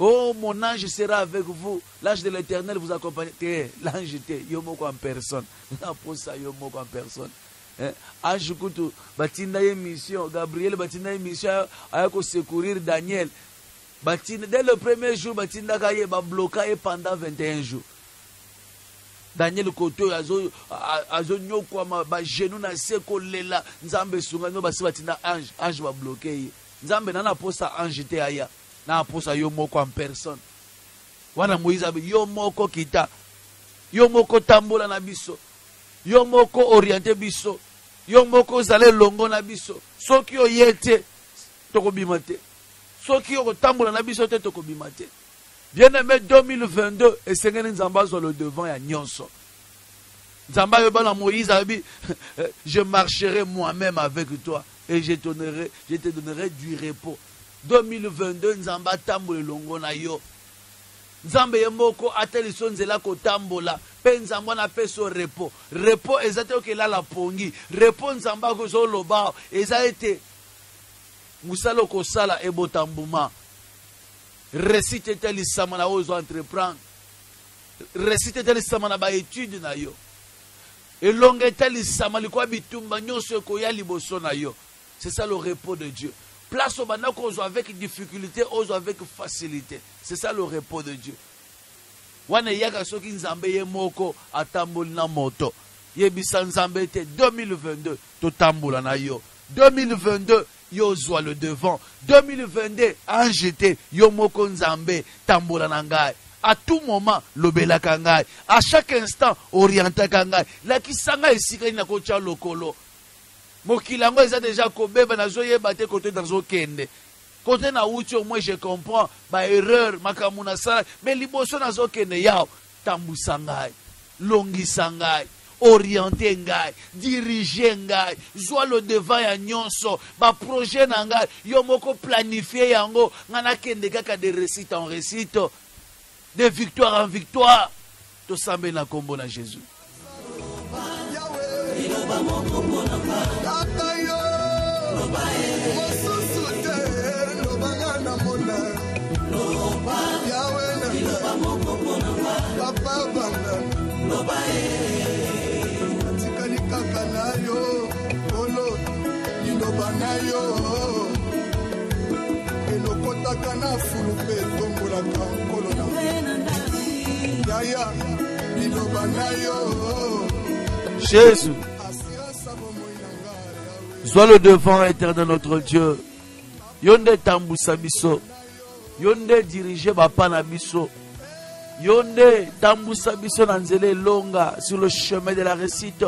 Oh, mon ange sera avec vous. L'ange de l'Éternel vous accompagne. L'ange te, yomoko en personne. Na posa yomoko en personne. Ange kutu batinda ye mission. Gabriel batinda ye mission ayako secourir Daniel. Batinda dès le premier jour batinda kaye ba bloqué pendant 21 jours. Daniel koto azo nyokwa ba genou na seko lela nzambe sunga no basi batinda ange ba bloqué. Nzambe nana posa ange te aya. Na posa yo moko en personne. Wana Moïse yo moko kita. Yo moko tambola na biso. Yo moko orienté biso. Yo moko zale longo na biso. Soki yo yete toko bimate. Soki yo tambola na biso te toko bimate. Bien-aimé 2022 et sengeni nzamba zo le devant ya nyonso. Nzamba yo bana Moïse abi je marcherai moi-même avec toi et je te donnerai du repos. 2022 nzamba tambola longo na yo. Nzambe yemoko ateli so nzela ko tambola pe nzamba na peso repos. Repos ezate okela la pongi. Repos nzamba ko zo loba ezate musalo ko sala ebotambuma. Récite teli samana ozo entreprendre. Récite teli samana ba étude na yo. Elonge teli samali kwa bitumba nyonso ko ya liboso na yo. C'est ça le repos de Dieu. Place au bana qu'on avec difficulté, aux avec facilité. C'est ça le repos de Dieu. Wane yaka soki nzambe ye moko atamboli na moto. Yebisa nzambe te 2022 to tambola na yo. 2022 yo le devant. 2022 anjete yo moko nzambe tambola na ngai. À tout moment, lobela kangai. À chaque instant, orienta kangai. La kisanga esika na kocha lokolo. Mokilango eza déjà kobeba na zoye bate côté dans zo kende. Côté na uti au moins je comprends ba erreur makamuna sala mais liboso na zo kende yao tambusa ngai, longisa ngai, orienter ngai, diriger ngai, zwa le devant ya nyonso, ba projet na ngai, yo moko planifier yango, ngana kende kaka de récite en récite, de victoire en victoire, to sambe na kombo na Jésus. Jésus, sois le devant éternel notre Dieu. Yonde tambusa biso, yonde dirige bapa na biso, yonde tambusa biso na nzele longa sur le chemin de la réussite.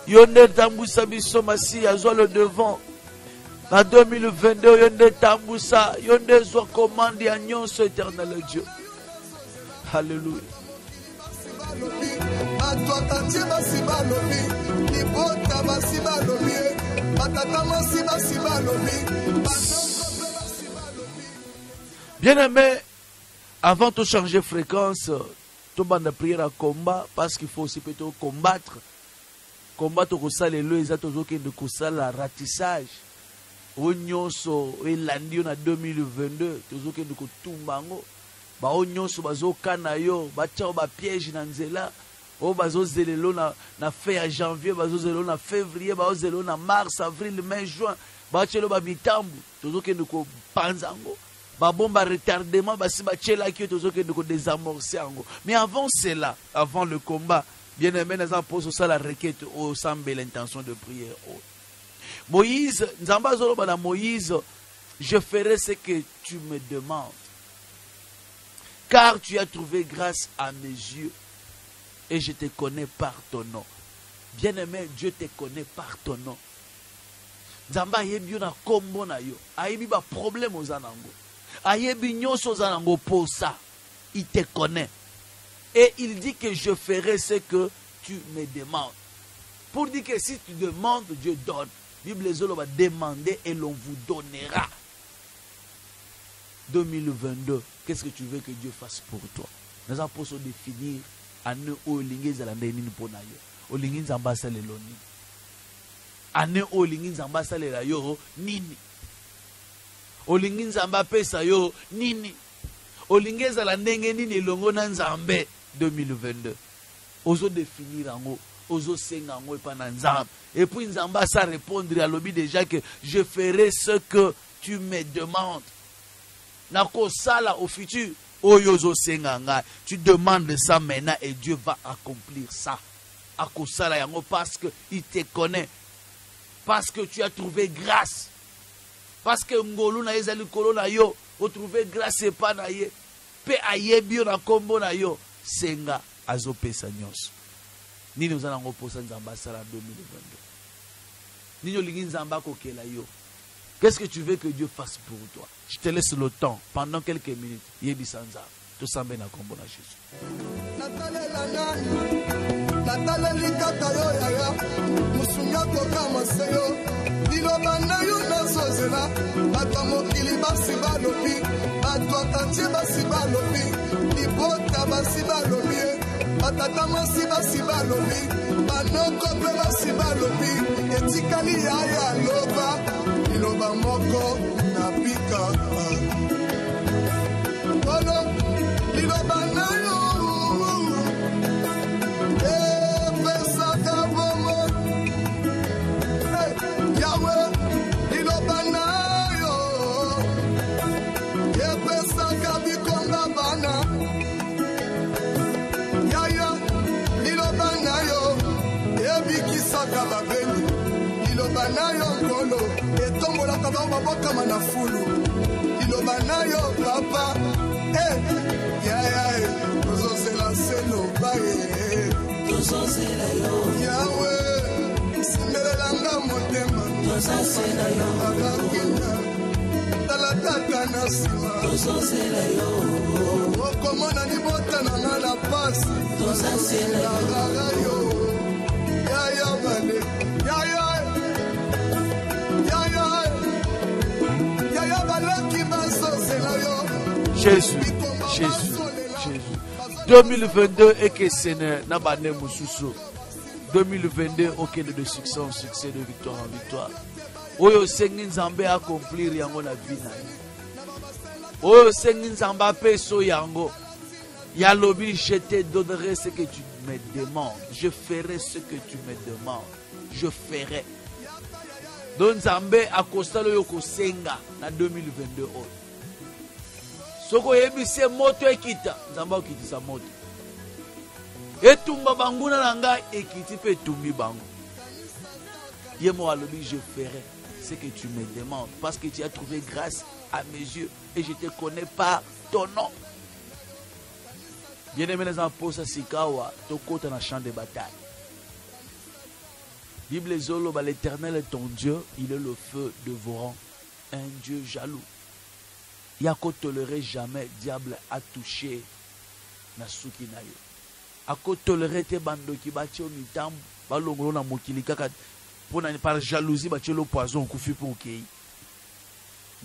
Yonde tambusa biso Masia, sois le devant. En 2022, yonde tambusa, yonde sois commande ya nyonso éternel Dieu. Alléluia. Bien-aimé, avant de changer fréquence, tu vas prier à combat parce qu'il faut aussi plutôt combattre. Combattre au salle et le de la ratissage. Onyonso et lundi en 2022, tu as de tumbango. Ba onyonso bazo kanayo, ba tchao ba piège na nzela. O bazo zelelo na fin à janvier, bazo zelelo na février, bazo zelelo na mars, avril, mai, juin. Ba tchelo ba bitambu, tozo ke ndiko panzango. Ba bomba retardement, ba si ba tchela ki tozo ke ndiko désamorcer ango. Mais avant cela, avant le combat, bien aimé nous pose ça la requête au semble l'intention de prière. Moïse, nzamba zolo ba na Moïse, je ferai ce que tu me demandes. Car tu as trouvé grâce à mes yeux et je te connais par ton nom. Bien-aimé, Dieu te connaît par ton nom. Nzamba yebi na kombo na yo. Ayebi ba problème aux anango. Ayebi nyonso aux anango pour ça. Il te connaît. Et il dit que je ferai ce que tu me demandes. Pour dire que si tu demandes, Dieu donne. Bible va demander et l'on vous donnera. 2022, qu'est-ce que tu veux que Dieu fasse pour toi? Nous allons pour définir année où l'ingé zalandeni pour nayo. O l'ingé zambasa le loni. Année où l'ingé zambasa le layo nini. O l'ingé zamba pesa yo nini. O l'ingé zalandenge nini longo na nzambe 2022. Ozo définir ango. Ozo senga ango epana nzambe. Et puis nzamba sa répondre à l'obi déjà que je ferai ce que tu me demandes. Nako sala au futur. Oyozo senganga. Tu demandes ça maintenant et Dieu va accomplir ça. Ako sala yango parce que il te connaît. Parce que tu as trouvé grâce. Parce que ngolu na ezali kolo na yo, o trouvé grâce et pas na ye. Pe ayebi na kombo na yo, senga azo pesa nyonso. Nini ozana ngo posa nzamba sala 2022. Nini olingi nzamba kokela yo. Qu'est-ce que tu veux que Dieu fasse pour toi? Je te laisse le temps pendant quelques minutes. Yebi sanza. Tout ça na kombo na Jésus. Nataleli kata yo yaya musunga toka maseyo liloba na yo nazozela bato mokili basi balobi bato akantie basi balobi libota basi balobi batata mwasi basi balobi banoko mpe basi balobi etikali yaya loba liloba moko na pika olo liloba na yo liloba na yo ngolo etombolaka bango babokama na fulu liloba na yo papa Jésus, Jésus, Jésus. 2022 et que c'est n'abandonne Moussoussou. 2022 aucun de succès en succès, de victoire en victoire. Oyo sengi nzambe accomplir yango na vie na ye. Oyo sengi nzambe apeso yango. Ya lobi, je te donnerai ce que tu me demandes. Je ferai ce que tu me demandes. Je ferai. Donc nzambe akostalo yoko senga na 2022 oyo. Soko yebise moto ekita, nzamba okitisa moto. Etumba banguna nanga ekiti pe tumbi bango. Yemo alobi, je ferai ce que tu me demandes parce que tu as trouvé grâce à mes yeux et je te connais par ton nom. Bien-aimés les apôtres, sikawa tokota na champ de bataille. Bible zolo ba l'Éternel est ton Dieu, il est le feu dévorant, un Dieu jaloux. Yako tolérer jamais diable a touché na suki na yo. Ako tolérer te bando ki bati o mitambo balongolo na mokili kaka pona par jalousie bati le poison kufi pour kei.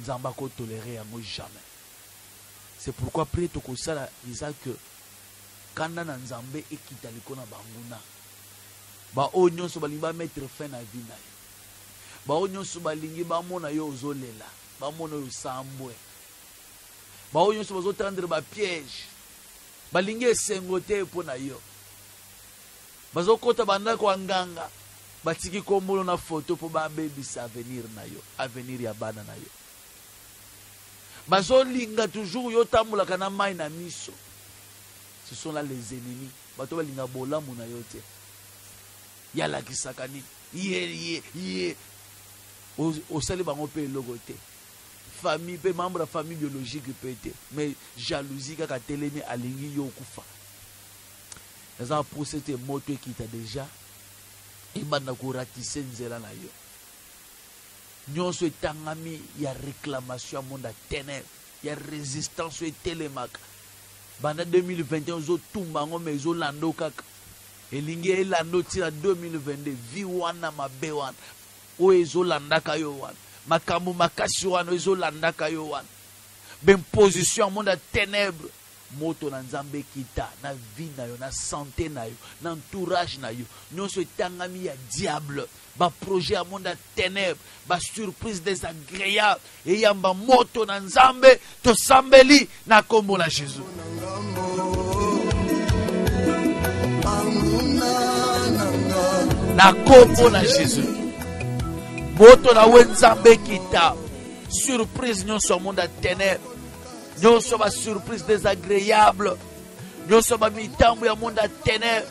Nzamba ko tolérer yango jamais. C'est pourquoi prier to ko sala isa que kanda na nzambe ekita likona banguna. Ba o nyonso balimba mettre fin na vie na yo. Ba o nyonso balingi ba mona yo ozolela, ba mona yo sambwe. Ba o nyonso bazo tendre ba piège. Balingi esengote pona yo. Bazo kota banda kwa nganga. Batiki kombolo na photo po ba bebisa avenir na yo, avenir ya bana na yo. Bazo linga toujours yo tambola kana mai na miso. Ce sont là les ennemis. Bato balinga bola muna yo te. Yala kisakani. Ye. Au sali bango pe logo te. Famille, pe membre de la famille biologique peut être. Mais jalousie kaka telemi alingi yo kufa. Les gens pour cette moto qui t'a déjà. Et banda ko ratisse nzela na yo. Nyonso etangami ya réclamation monde à ténèbres. Ya résistance et télémac. Banda 2021 zo tumbango mezo lando kaka. Elingi elando tira 2022 vi wana mabe wana. O ezo landaka yo wana. Makambu makasi wana ezo landaka yo wana. Ben position monde à ténèbres. Moto na nzambe kita na vie na yo, na santé na yo, na entourage na yo. Nyonso etangami ya diable. Ba projet à monde à ténèbres, ba surprise désagréable. Et yamba moto na nzambe to sambeli na kombo na Jésus. Na kombo na Jésus. Moto na wenzambe kita. Surprise nyonso monde à ténèbres. Nous sommes à surprise désagréable. Nous sommes à mitambo ya monde à ténèbres.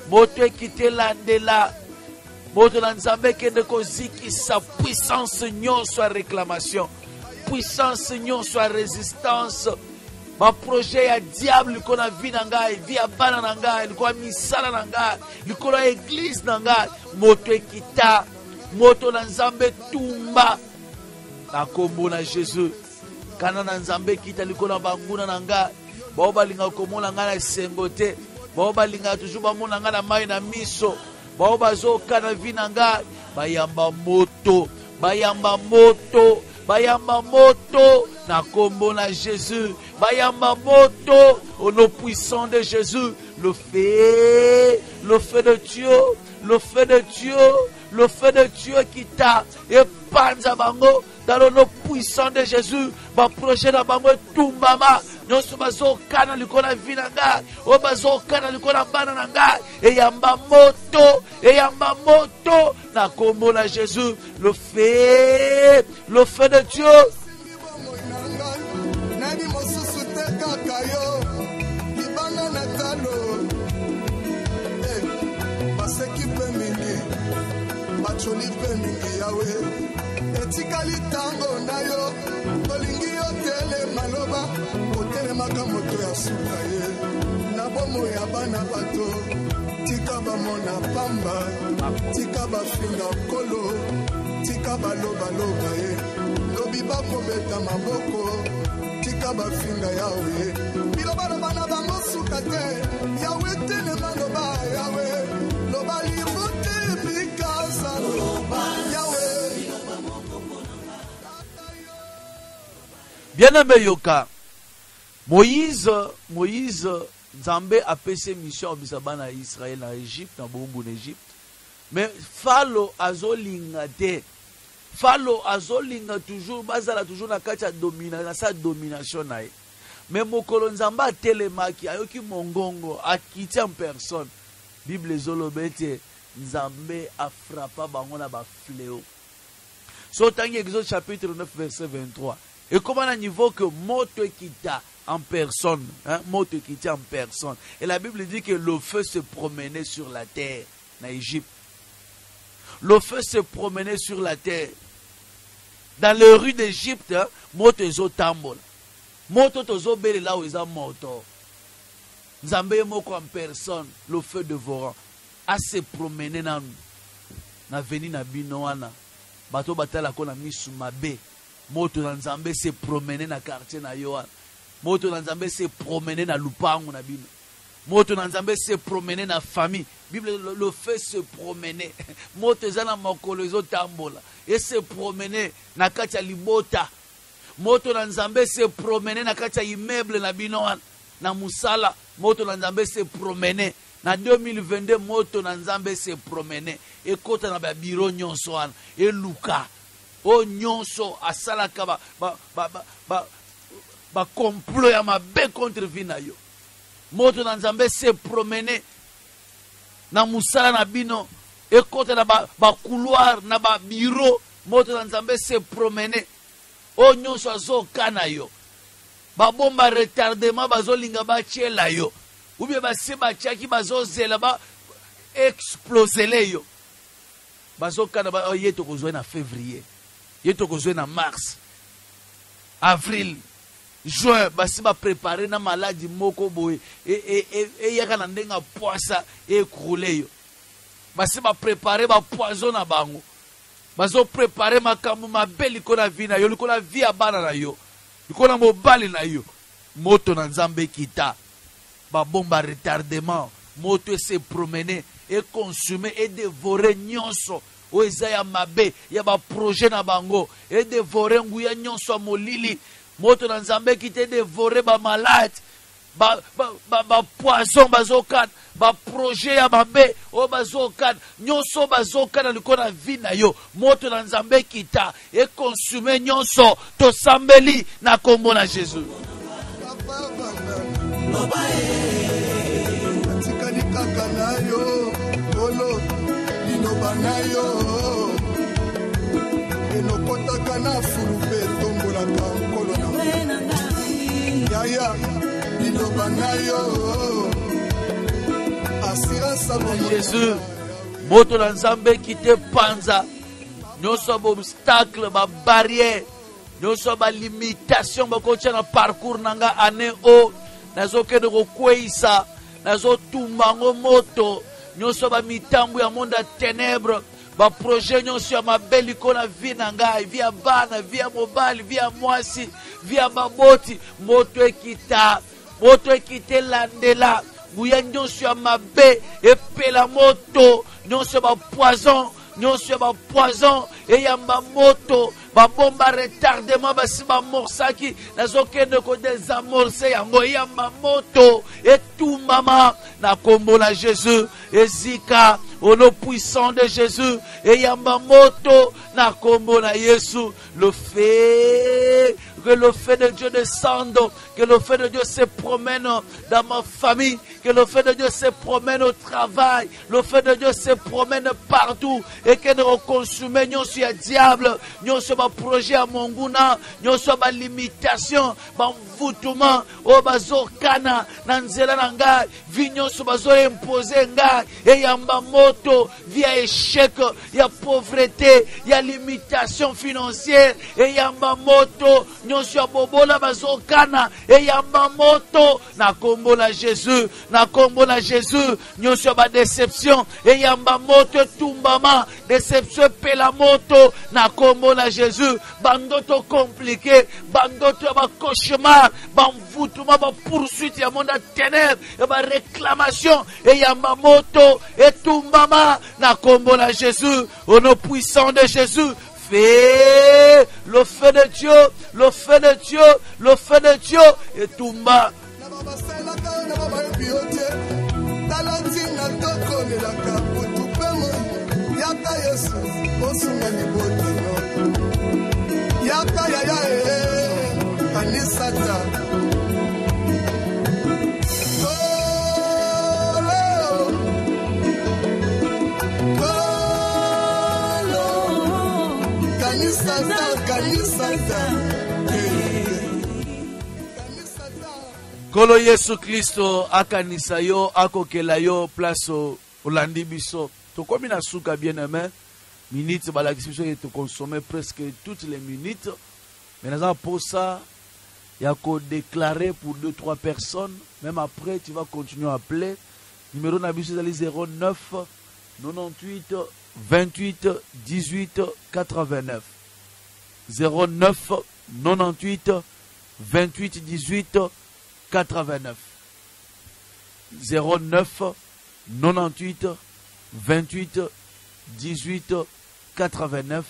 Moto ekite landela. Moto na nzambe kende koziki sa puissance nyonso à réclamation. Puissance nyonso à résistance. Ma projet ya diable liko na vie na ngai, vie ya bana na ngai, liko misala na ngai, liko na église na ngai. Moto ekita. Moto na nzambe tumba. Na kombo na Jésus. Kana na nzambe kita likona banguna na nga bao balinga komona nga na esengo te bao balinga toujours bamona nga na mai na miso bao bazoka na vi na nga bayamba moto na kombo na Jésus bayamba moto au nom puissant de Jésus le feu de Dieu qui t'a épanza bango dans le nom puissant de Jésus, ma projet na bango tumbama, nyonso bazokana likona vinanga, o bazokana likona bana nanga, et yamba moto, na kombo na Jésus, le feu de Dieu. Nani mosusu te kaka yo, libanga na talo, baseki pe mingi, bacholi pe mingi yawe. Etikali tango na yo, olingi yo tele maloba, ote telemaka moto ya suka ye na bomo ya bana bato tika bamona pamba tika bafinga kolo tika balobaloba ye lobi bakobeta maboko tika bafinga yawe bilobana bana bango suka te yawe telema loba yawe loba libote bikasa yawe. Bien-aimé Yoka, Moïse, Nzambe a passé mission au Bisabana Israël en Égypte, en Bongo en Égypte. Mais Falo azolinga te. Falo azolinga toujours, bazala toujours na kacha domina, na sa domination nae. Mais mokolo Nzamba telemaki, ayoki mongongo, a quitté en personne. Bible zolobete, Nzambe a frappé bango na ba fléau. Sotangi Exode chapitre 9 verset 23. Et comment à niveau que moto quitta en personne, hein, moto quitta en personne. Et la Bible dit que le feu se promenait sur la terre, en Égypte. Le feu se promenait sur la terre. Dans les rues d'Égypte, hein, moto ezo tambola. Moto tozo bele là où ils ont moto. Nzambe moko en personne, le feu dévorant, a se promener dans na veni na binoana. Bato batala kona misu mabe. Moto na Nzambe se promener na quartier na Yohan. Moto na Nzambe se promener na lupango na bino. Moto na Nzambe se promener na famille. Bible le fait se promener. Moto zana makolo zo tambola. Et se promener na kati ya libota. Moto na Nzambe se promener na kati ya immeuble na bino na musala. Moto na Nzambe se promener. Na 2022 moto na Nzambe se promener. Et kota na ba biro nyonso wana. Et luka. O nyonso asalaka ba complot ya mabe contre vie na yo. Moto na Nzambe se promener na musala na bino e kote na ba couloir na ba bureau. Moto na Nzambe se promener o nyonso azoka na yo. Ba bomba retardement bazolinga ba tiela yo. Ou bien ba se ba tiaki bazozela ba explosele yo. Bazoka na ba yeto kozwe na février. Yeto kozwe na mars, avril, juin, basi ba préparer na maladie moko boye et yaka na ndenga poisa et écroulé yo. Basi ba préparer ba poison na bango. Bazo préparer makambo mabeli kona vie na yo, likona vie abana na yo. Likona mobali na yo. Moto na Nzambe kita. Ba bomba retardement, moto se promener et consumer et dévorer nyonso. Oeza ya mabe, ya ba projet na bango, et dévorer nguya nyonso molili. Moto na Nzambe ki te dévorer ba malade, ba poison bazokat, ba projet ya mabe, o bazokat, nyonso bazokat na likona vie na yo. Moto na Nzambe ki ta, et consumer nyonso, to sambeli na kombo na Jésus. Banayo enokotaka na fulupe tombolaka nkolo na yaya liloba nayo assurance Jésus moto na Nzambe ki te panza nyonso ba obstacle ba barrière nyonso ba limitation ba kotia na parcours nanga ane o nazokende kokweisa nazotumbango moto nyonso ba mitambu ya monde ya ténèbres ba projet nyonso ya mabeli kona vie na ngai via bana via mobali via mwasi via baboti moto ekite landela nguya nyonso ya mabe epela moto nyonso ba poison eyamba moto ba bomba retardement basi ba morsaki nazokende ko désamorcer yango eyamba moto etumbama na kombo na Jésus ezika au nom puissant de Jésus eyamba moto na kombo na Yesu. Que le feu de Dieu descende, que le feu de Dieu se promène dans ma famille, que le feu de Dieu se promène au travail, le feu de Dieu se promène partout et que nous consommions nyonso ya diable, nyonso ba projet à monguna, nyonso ba limitation, ba mvutuman, o bazo kana na nzela na ngai, vi nyonso bazo imposer ngai, et yamba moto via échec, ya pauvreté, ya limitation financière, et yamba moto nyonso ya bobola bazokana eyamba moto na kombo na Jésus, na kombo na Jésus. Nyonso ya ba déception eyamba moto etumbama, déception pela moto na kombo na Jésus. Bandoto compliqué, bandoto ya ba cauchemar, banvutuma ba poursuite ya monde ténèbres, ya ba réclamation eyamba moto etumbama na kombo na Jésus. Au nom puissant de Jésus, fais le feu de Dieu, le feu de Dieu, le feu de Dieu etumba. Kolo Yesu Kristo akanisa yo akokela yo place olandi biso. Tokomi na suka bien-aimé. Minutes balakisi biso et to consommer presque toutes les minutes. Mais naza pour ça, il y a qu'à déclarer pour 2-3 personnes. Même après, tu vas continuer à appeler. Numéro nabiso 09 98 28 18 89. 09 98 28 18 89. 09 98 28 18 89.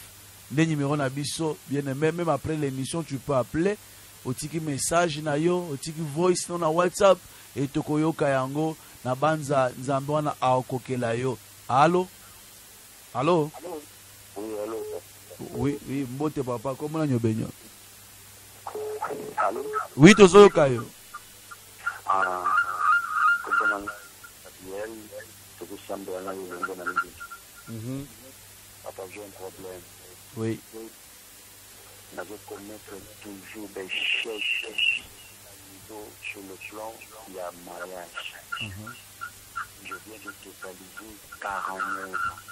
Les numéros nabiso bien aimé. Même après l'émission, tu peux appeler. Au tiki message na yo, au tiki voice na WhatsApp et tokoyo kayango na banza nzambe na aokokela yo. Allô? Allô? Oui, allô. Oui, oui, mbote papa, comment on a benyo? Allô? Oui, tozoyo kayo. Comment Gabriel, c'est que ça me donne un bon ami. Papa, j'ai un problème. Oui. Nous avons commettre toujours des chèques sur le plan du mariage. Je viens de totaliser 49 ans.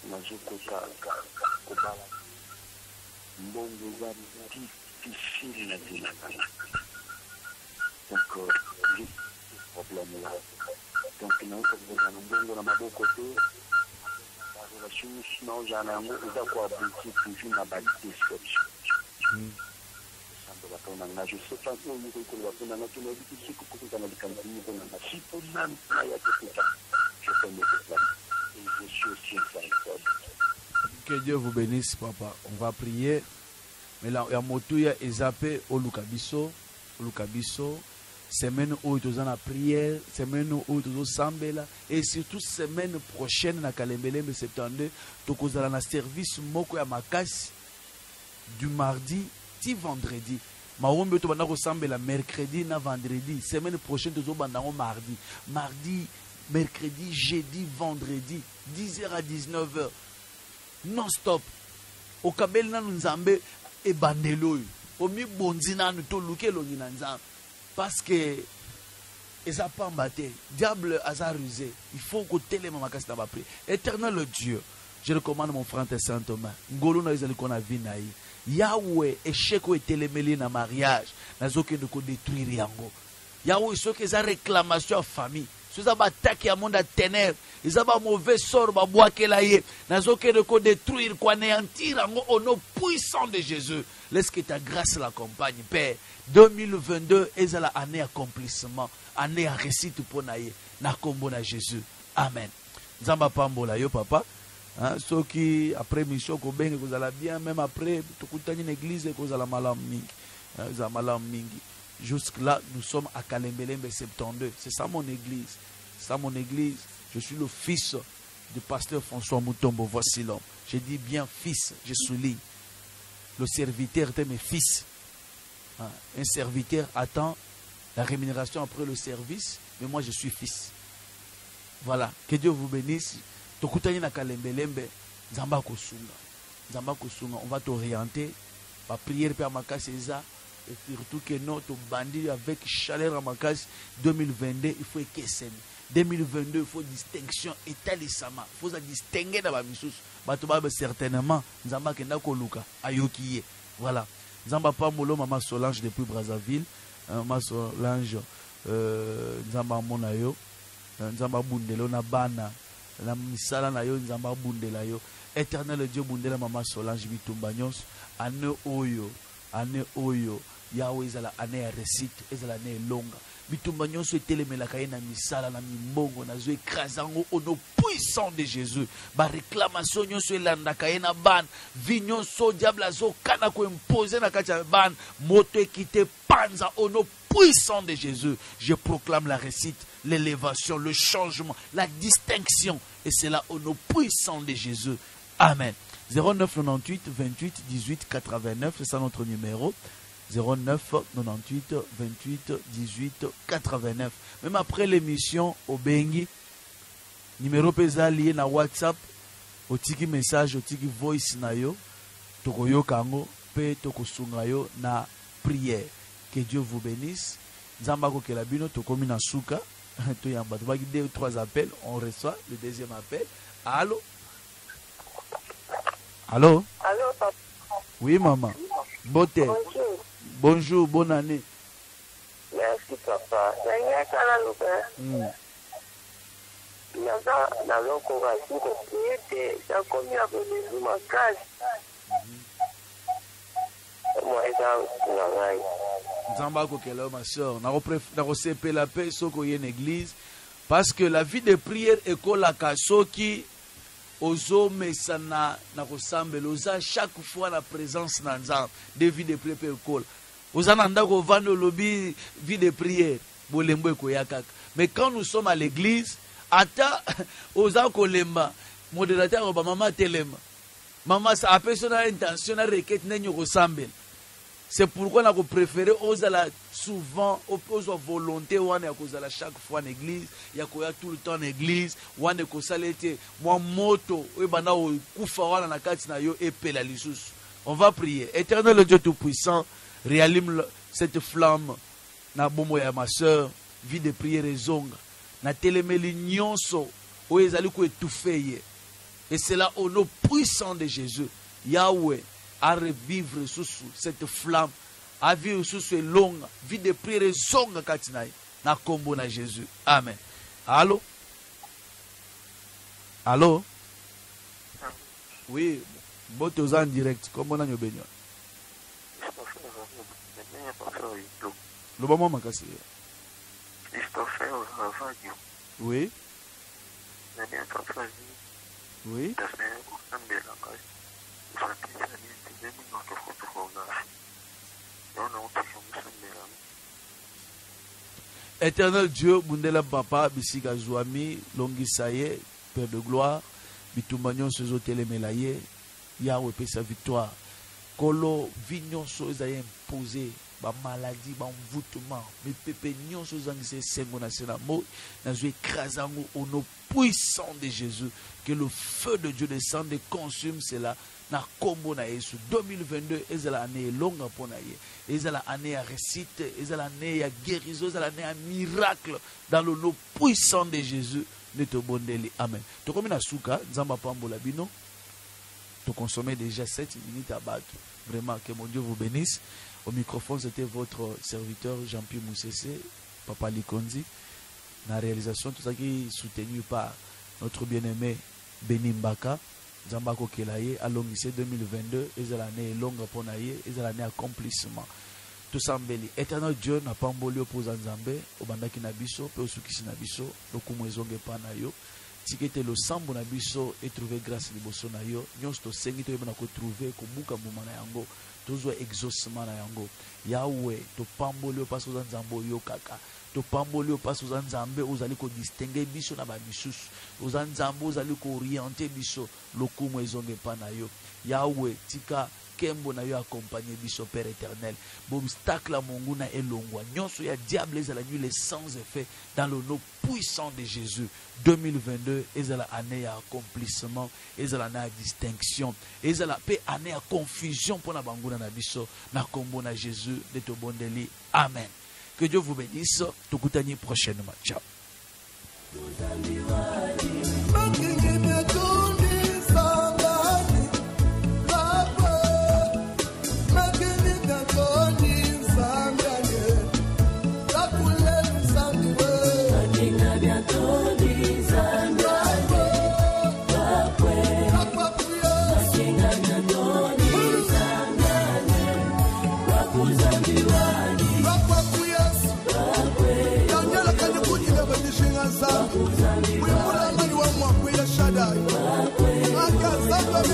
Nous avons bon déjà difficile à dire. Donc, j'ai ce problème-là. Donc, nous avons un bon côté. La relation, sinon, j'en ai un peu quoi aboutir toujours dans la déception. Je sais pas si on est là, je fais mes déplacements. Et je suis aussi un. Que Dieu vous bénisse, papa. On va prier. Mais là, il y a Motouya et Zappé au Lukabiso. Semaine où tu as la prière, semaine où tu as Sambela, et surtout semaine prochaine, na Kalembelembe septembre, tu as un service moko ya makasi du mardi ti vendredi. Maombe tu vas Sambela mercredi na vendredi. Semaine prochaine tu as mardi. Mardi, mercredi, jeudi, vendredi, 10h à 19h. Non-stop. Au Kabel na nzambe e bandelo. Au mi bonzina nu to luke lo nzambe. Parce que ils ont pas embatté. Diable a rusé. Il faut que tu aies ma casse dans ma prière. Éternel Dieu, je recommande mon frère Saint Thomas. Ngolo na izali kona vinaï. Yahweh échec ou télémeli na mariage. Nazoke de ko détruire yango. Yahweh ce que za réclamation à famille. Ce za attaque à monde à ténèbres. Ils ont un mauvais sort ba bois que la yé. Nazoke de ko détruire ko anéantir yango au nom puissant de Jésus. Laisse que ta grâce l'accompagne, Père. 2022 est la année accomplissement, année à réussite pour naïe, na kombo na Jésus. Amen. Nzamba pambola yo papa. Ceux qui après mission ko benga ko zala bien, même après to kutani une église ko zala malam mingi. Za malam mingi. Jusque là nous sommes à Kalembelembe 72. C'est ça mon église. C'est ça mon église. Je suis le fils du pasteur François Mutombo. Voici l'homme. Je dis bien fils, je souligne. Le serviteur était mes fils. Un serviteur attend la rémunération après le service, mais moi je suis fils. Voilà. Que Dieu vous bénisse. Tokutani na Kalembelembe, Nzamba Kosunga. Nzamba Kosunga, on va t'orienter. La prière Père Makas Eza. Et surtout que notre bandit avec chaleur à Makas 2022, il faut que 2022, il faut distinction et talisama. Il faut se distinguer dans la mission. Certainement, Nzamba Kenda Koluka, Ayokiye. Voilà. Nzamba Pamolo, Maman Solange depuis Brazzaville. Maman Solange, Nzamba Monayo. Nzamba Bundelo na bana. La misala na yo, Nzamba Bundela yo. Éternel Dieu Bundela Maman Solange Bitumbanyos. Ane Oyo. Yahweh ezala ane ya récite, ezala ane longa. Bitumba nyonso etelemelaka ye na misala na mimbongo na zo ekrasango au nom puissant de Jésus. Ba réclamation nyonso elandaka ye na ban, vi nyonso diable azokana ko imposer na kati ya ban, moto ekite panza au nom puissant de Jésus. Je proclame la récite, l'élévation, le changement, la distinction, et c'est là au nom puissant de Jésus. Amen. 09 98 28 18 89, c'est ça notre numéro. 09 98 28 18 89. Même après l'émission au Bengi, numéro pesa lié na WhatsApp, au tiki message, au tiki voice na yo, tokoyo kango, pe tokosunga yo na prière. Que Dieu vous bénisse. Nzamba ko kelabino tokomi na suka, to yamba to baki 2 ou 3 appels, on reçoit le deuxième appel. Allô? Allô? Allô, papa. Oui, maman. Beauté. Bonjour. Bonjour, bonne année. Merci, papa. Ma soeur, la paix, une église, parce que la vie de prière est comme la kasoki ozo mesana na ressemble oza chaque fois la présence dans de vie de prière école. Ozananda ko vando lobby vie de prière bolembo ko yakaka. Mais quand nous sommes à l'église, ata oza kolemba modérateur ba maman telema. Maman ça appelle son intention na requête nenyo ressemble. C'est pourquoi on a préféré osala souvent aux volonté wana ya kozala chaque fois en église, ya koya tout le temps en église, wana ko salete moi moto e bana o kufa wana na kati na yo epela lisusu. On va prier. Éternel Dieu tout puissant, réallume cette flamme na bomo ya ma soeur, vie de prière ezonga. Na telemeli nyonso o ezali ko étouffer. Et c'est là au nom puissant de Jésus. Yahweh à revivre sous cette flamme, à vivre sous ce long, vie de prière et zonga katinai, na kombo na Jésus. Amen. Allô? Allô? Oui, bon tu en direct, comment on a besoin? Le bon moment cassé. Oui. Oui. Éternel Dieu, Bundela Papa, Bisika Zouami, Longisaye, Père de gloire, Bitumbanyon Sezo Telemelaye, Yahweh paie sa victoire. Kolo, Vignon Soza imposé, ba maladie, ba envoûtement, mais Pépé Nyon Soza Nise Sengo Nasenamo, Nazo écrasango au nom puissant de Jésus, que le feu de Dieu descende et consume cela. Na kombo na Yesu 2022 ezala année longue pour na ye ezala année à récite ezala année à guérison ezala année à miracle dans le nom puissant de Jésus ne te bondeli amen to komi na suka nzamba pambola bino to consommer déjà 7 minutes à battre vraiment que mon Dieu vous bénisse au microphone c'était votre serviteur Jean-Pierre Moussessé Papa Likonzi la réalisation tout ça qui est soutenu par notre bien-aimé Béni Mbaka Zambako Kelaye, alongissé 2022, et l'année longue pour naïe, et l'année accomplissement. Tout ça, éternel Dieu n'a pas embolé pour Zanzambe, au bandaki nabiso, peu au soukisi nabiso, le kumwezonge panayo, tikete le sambo nabiso, et trouver grâce liboso nayo, nyons to sengi to yebana ko trouver, ko buka mumana yango, tozo exaucement na yango. Yahweh, to pambolé pas aux Zanzambo yo kaka. To pamboli passe aux Nzambe aux ali ko distinguer biso na ba bisusu aux Nzambe aux ali ko orienter biso lokumu ezonge panayo Yahweh tika kembo na yo accompagner biso Père éternel obstacle à mungu na elongwa nyonso ya diable ezala nuit les sans effet dans le nom puissant de Jésus 2022 ezala année à accomplissement ezala année à distinction ezala pe année à confusion pour na banguna na biso na kombo na Jésus de to bondeli amen. Que Dieu vous bénisse. Tukutani prochainement. Ciao.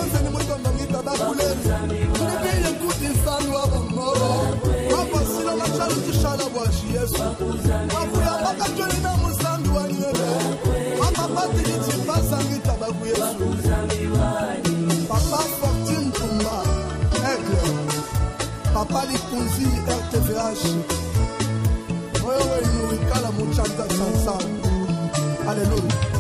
Bonzeni mutomba ngita bakuleli. Tulipiye kuti sanu abamoro. Papa sila machali kishala bwashi Yesu. Makuya baka joli na musandu wa nyele. Papa pati kichipasa ngita baku Yesu. Papa Fortune Tumba. Aigle. Papa Likunzi RTVH. Wewe ni wikala muchanta chansa. Alléluia.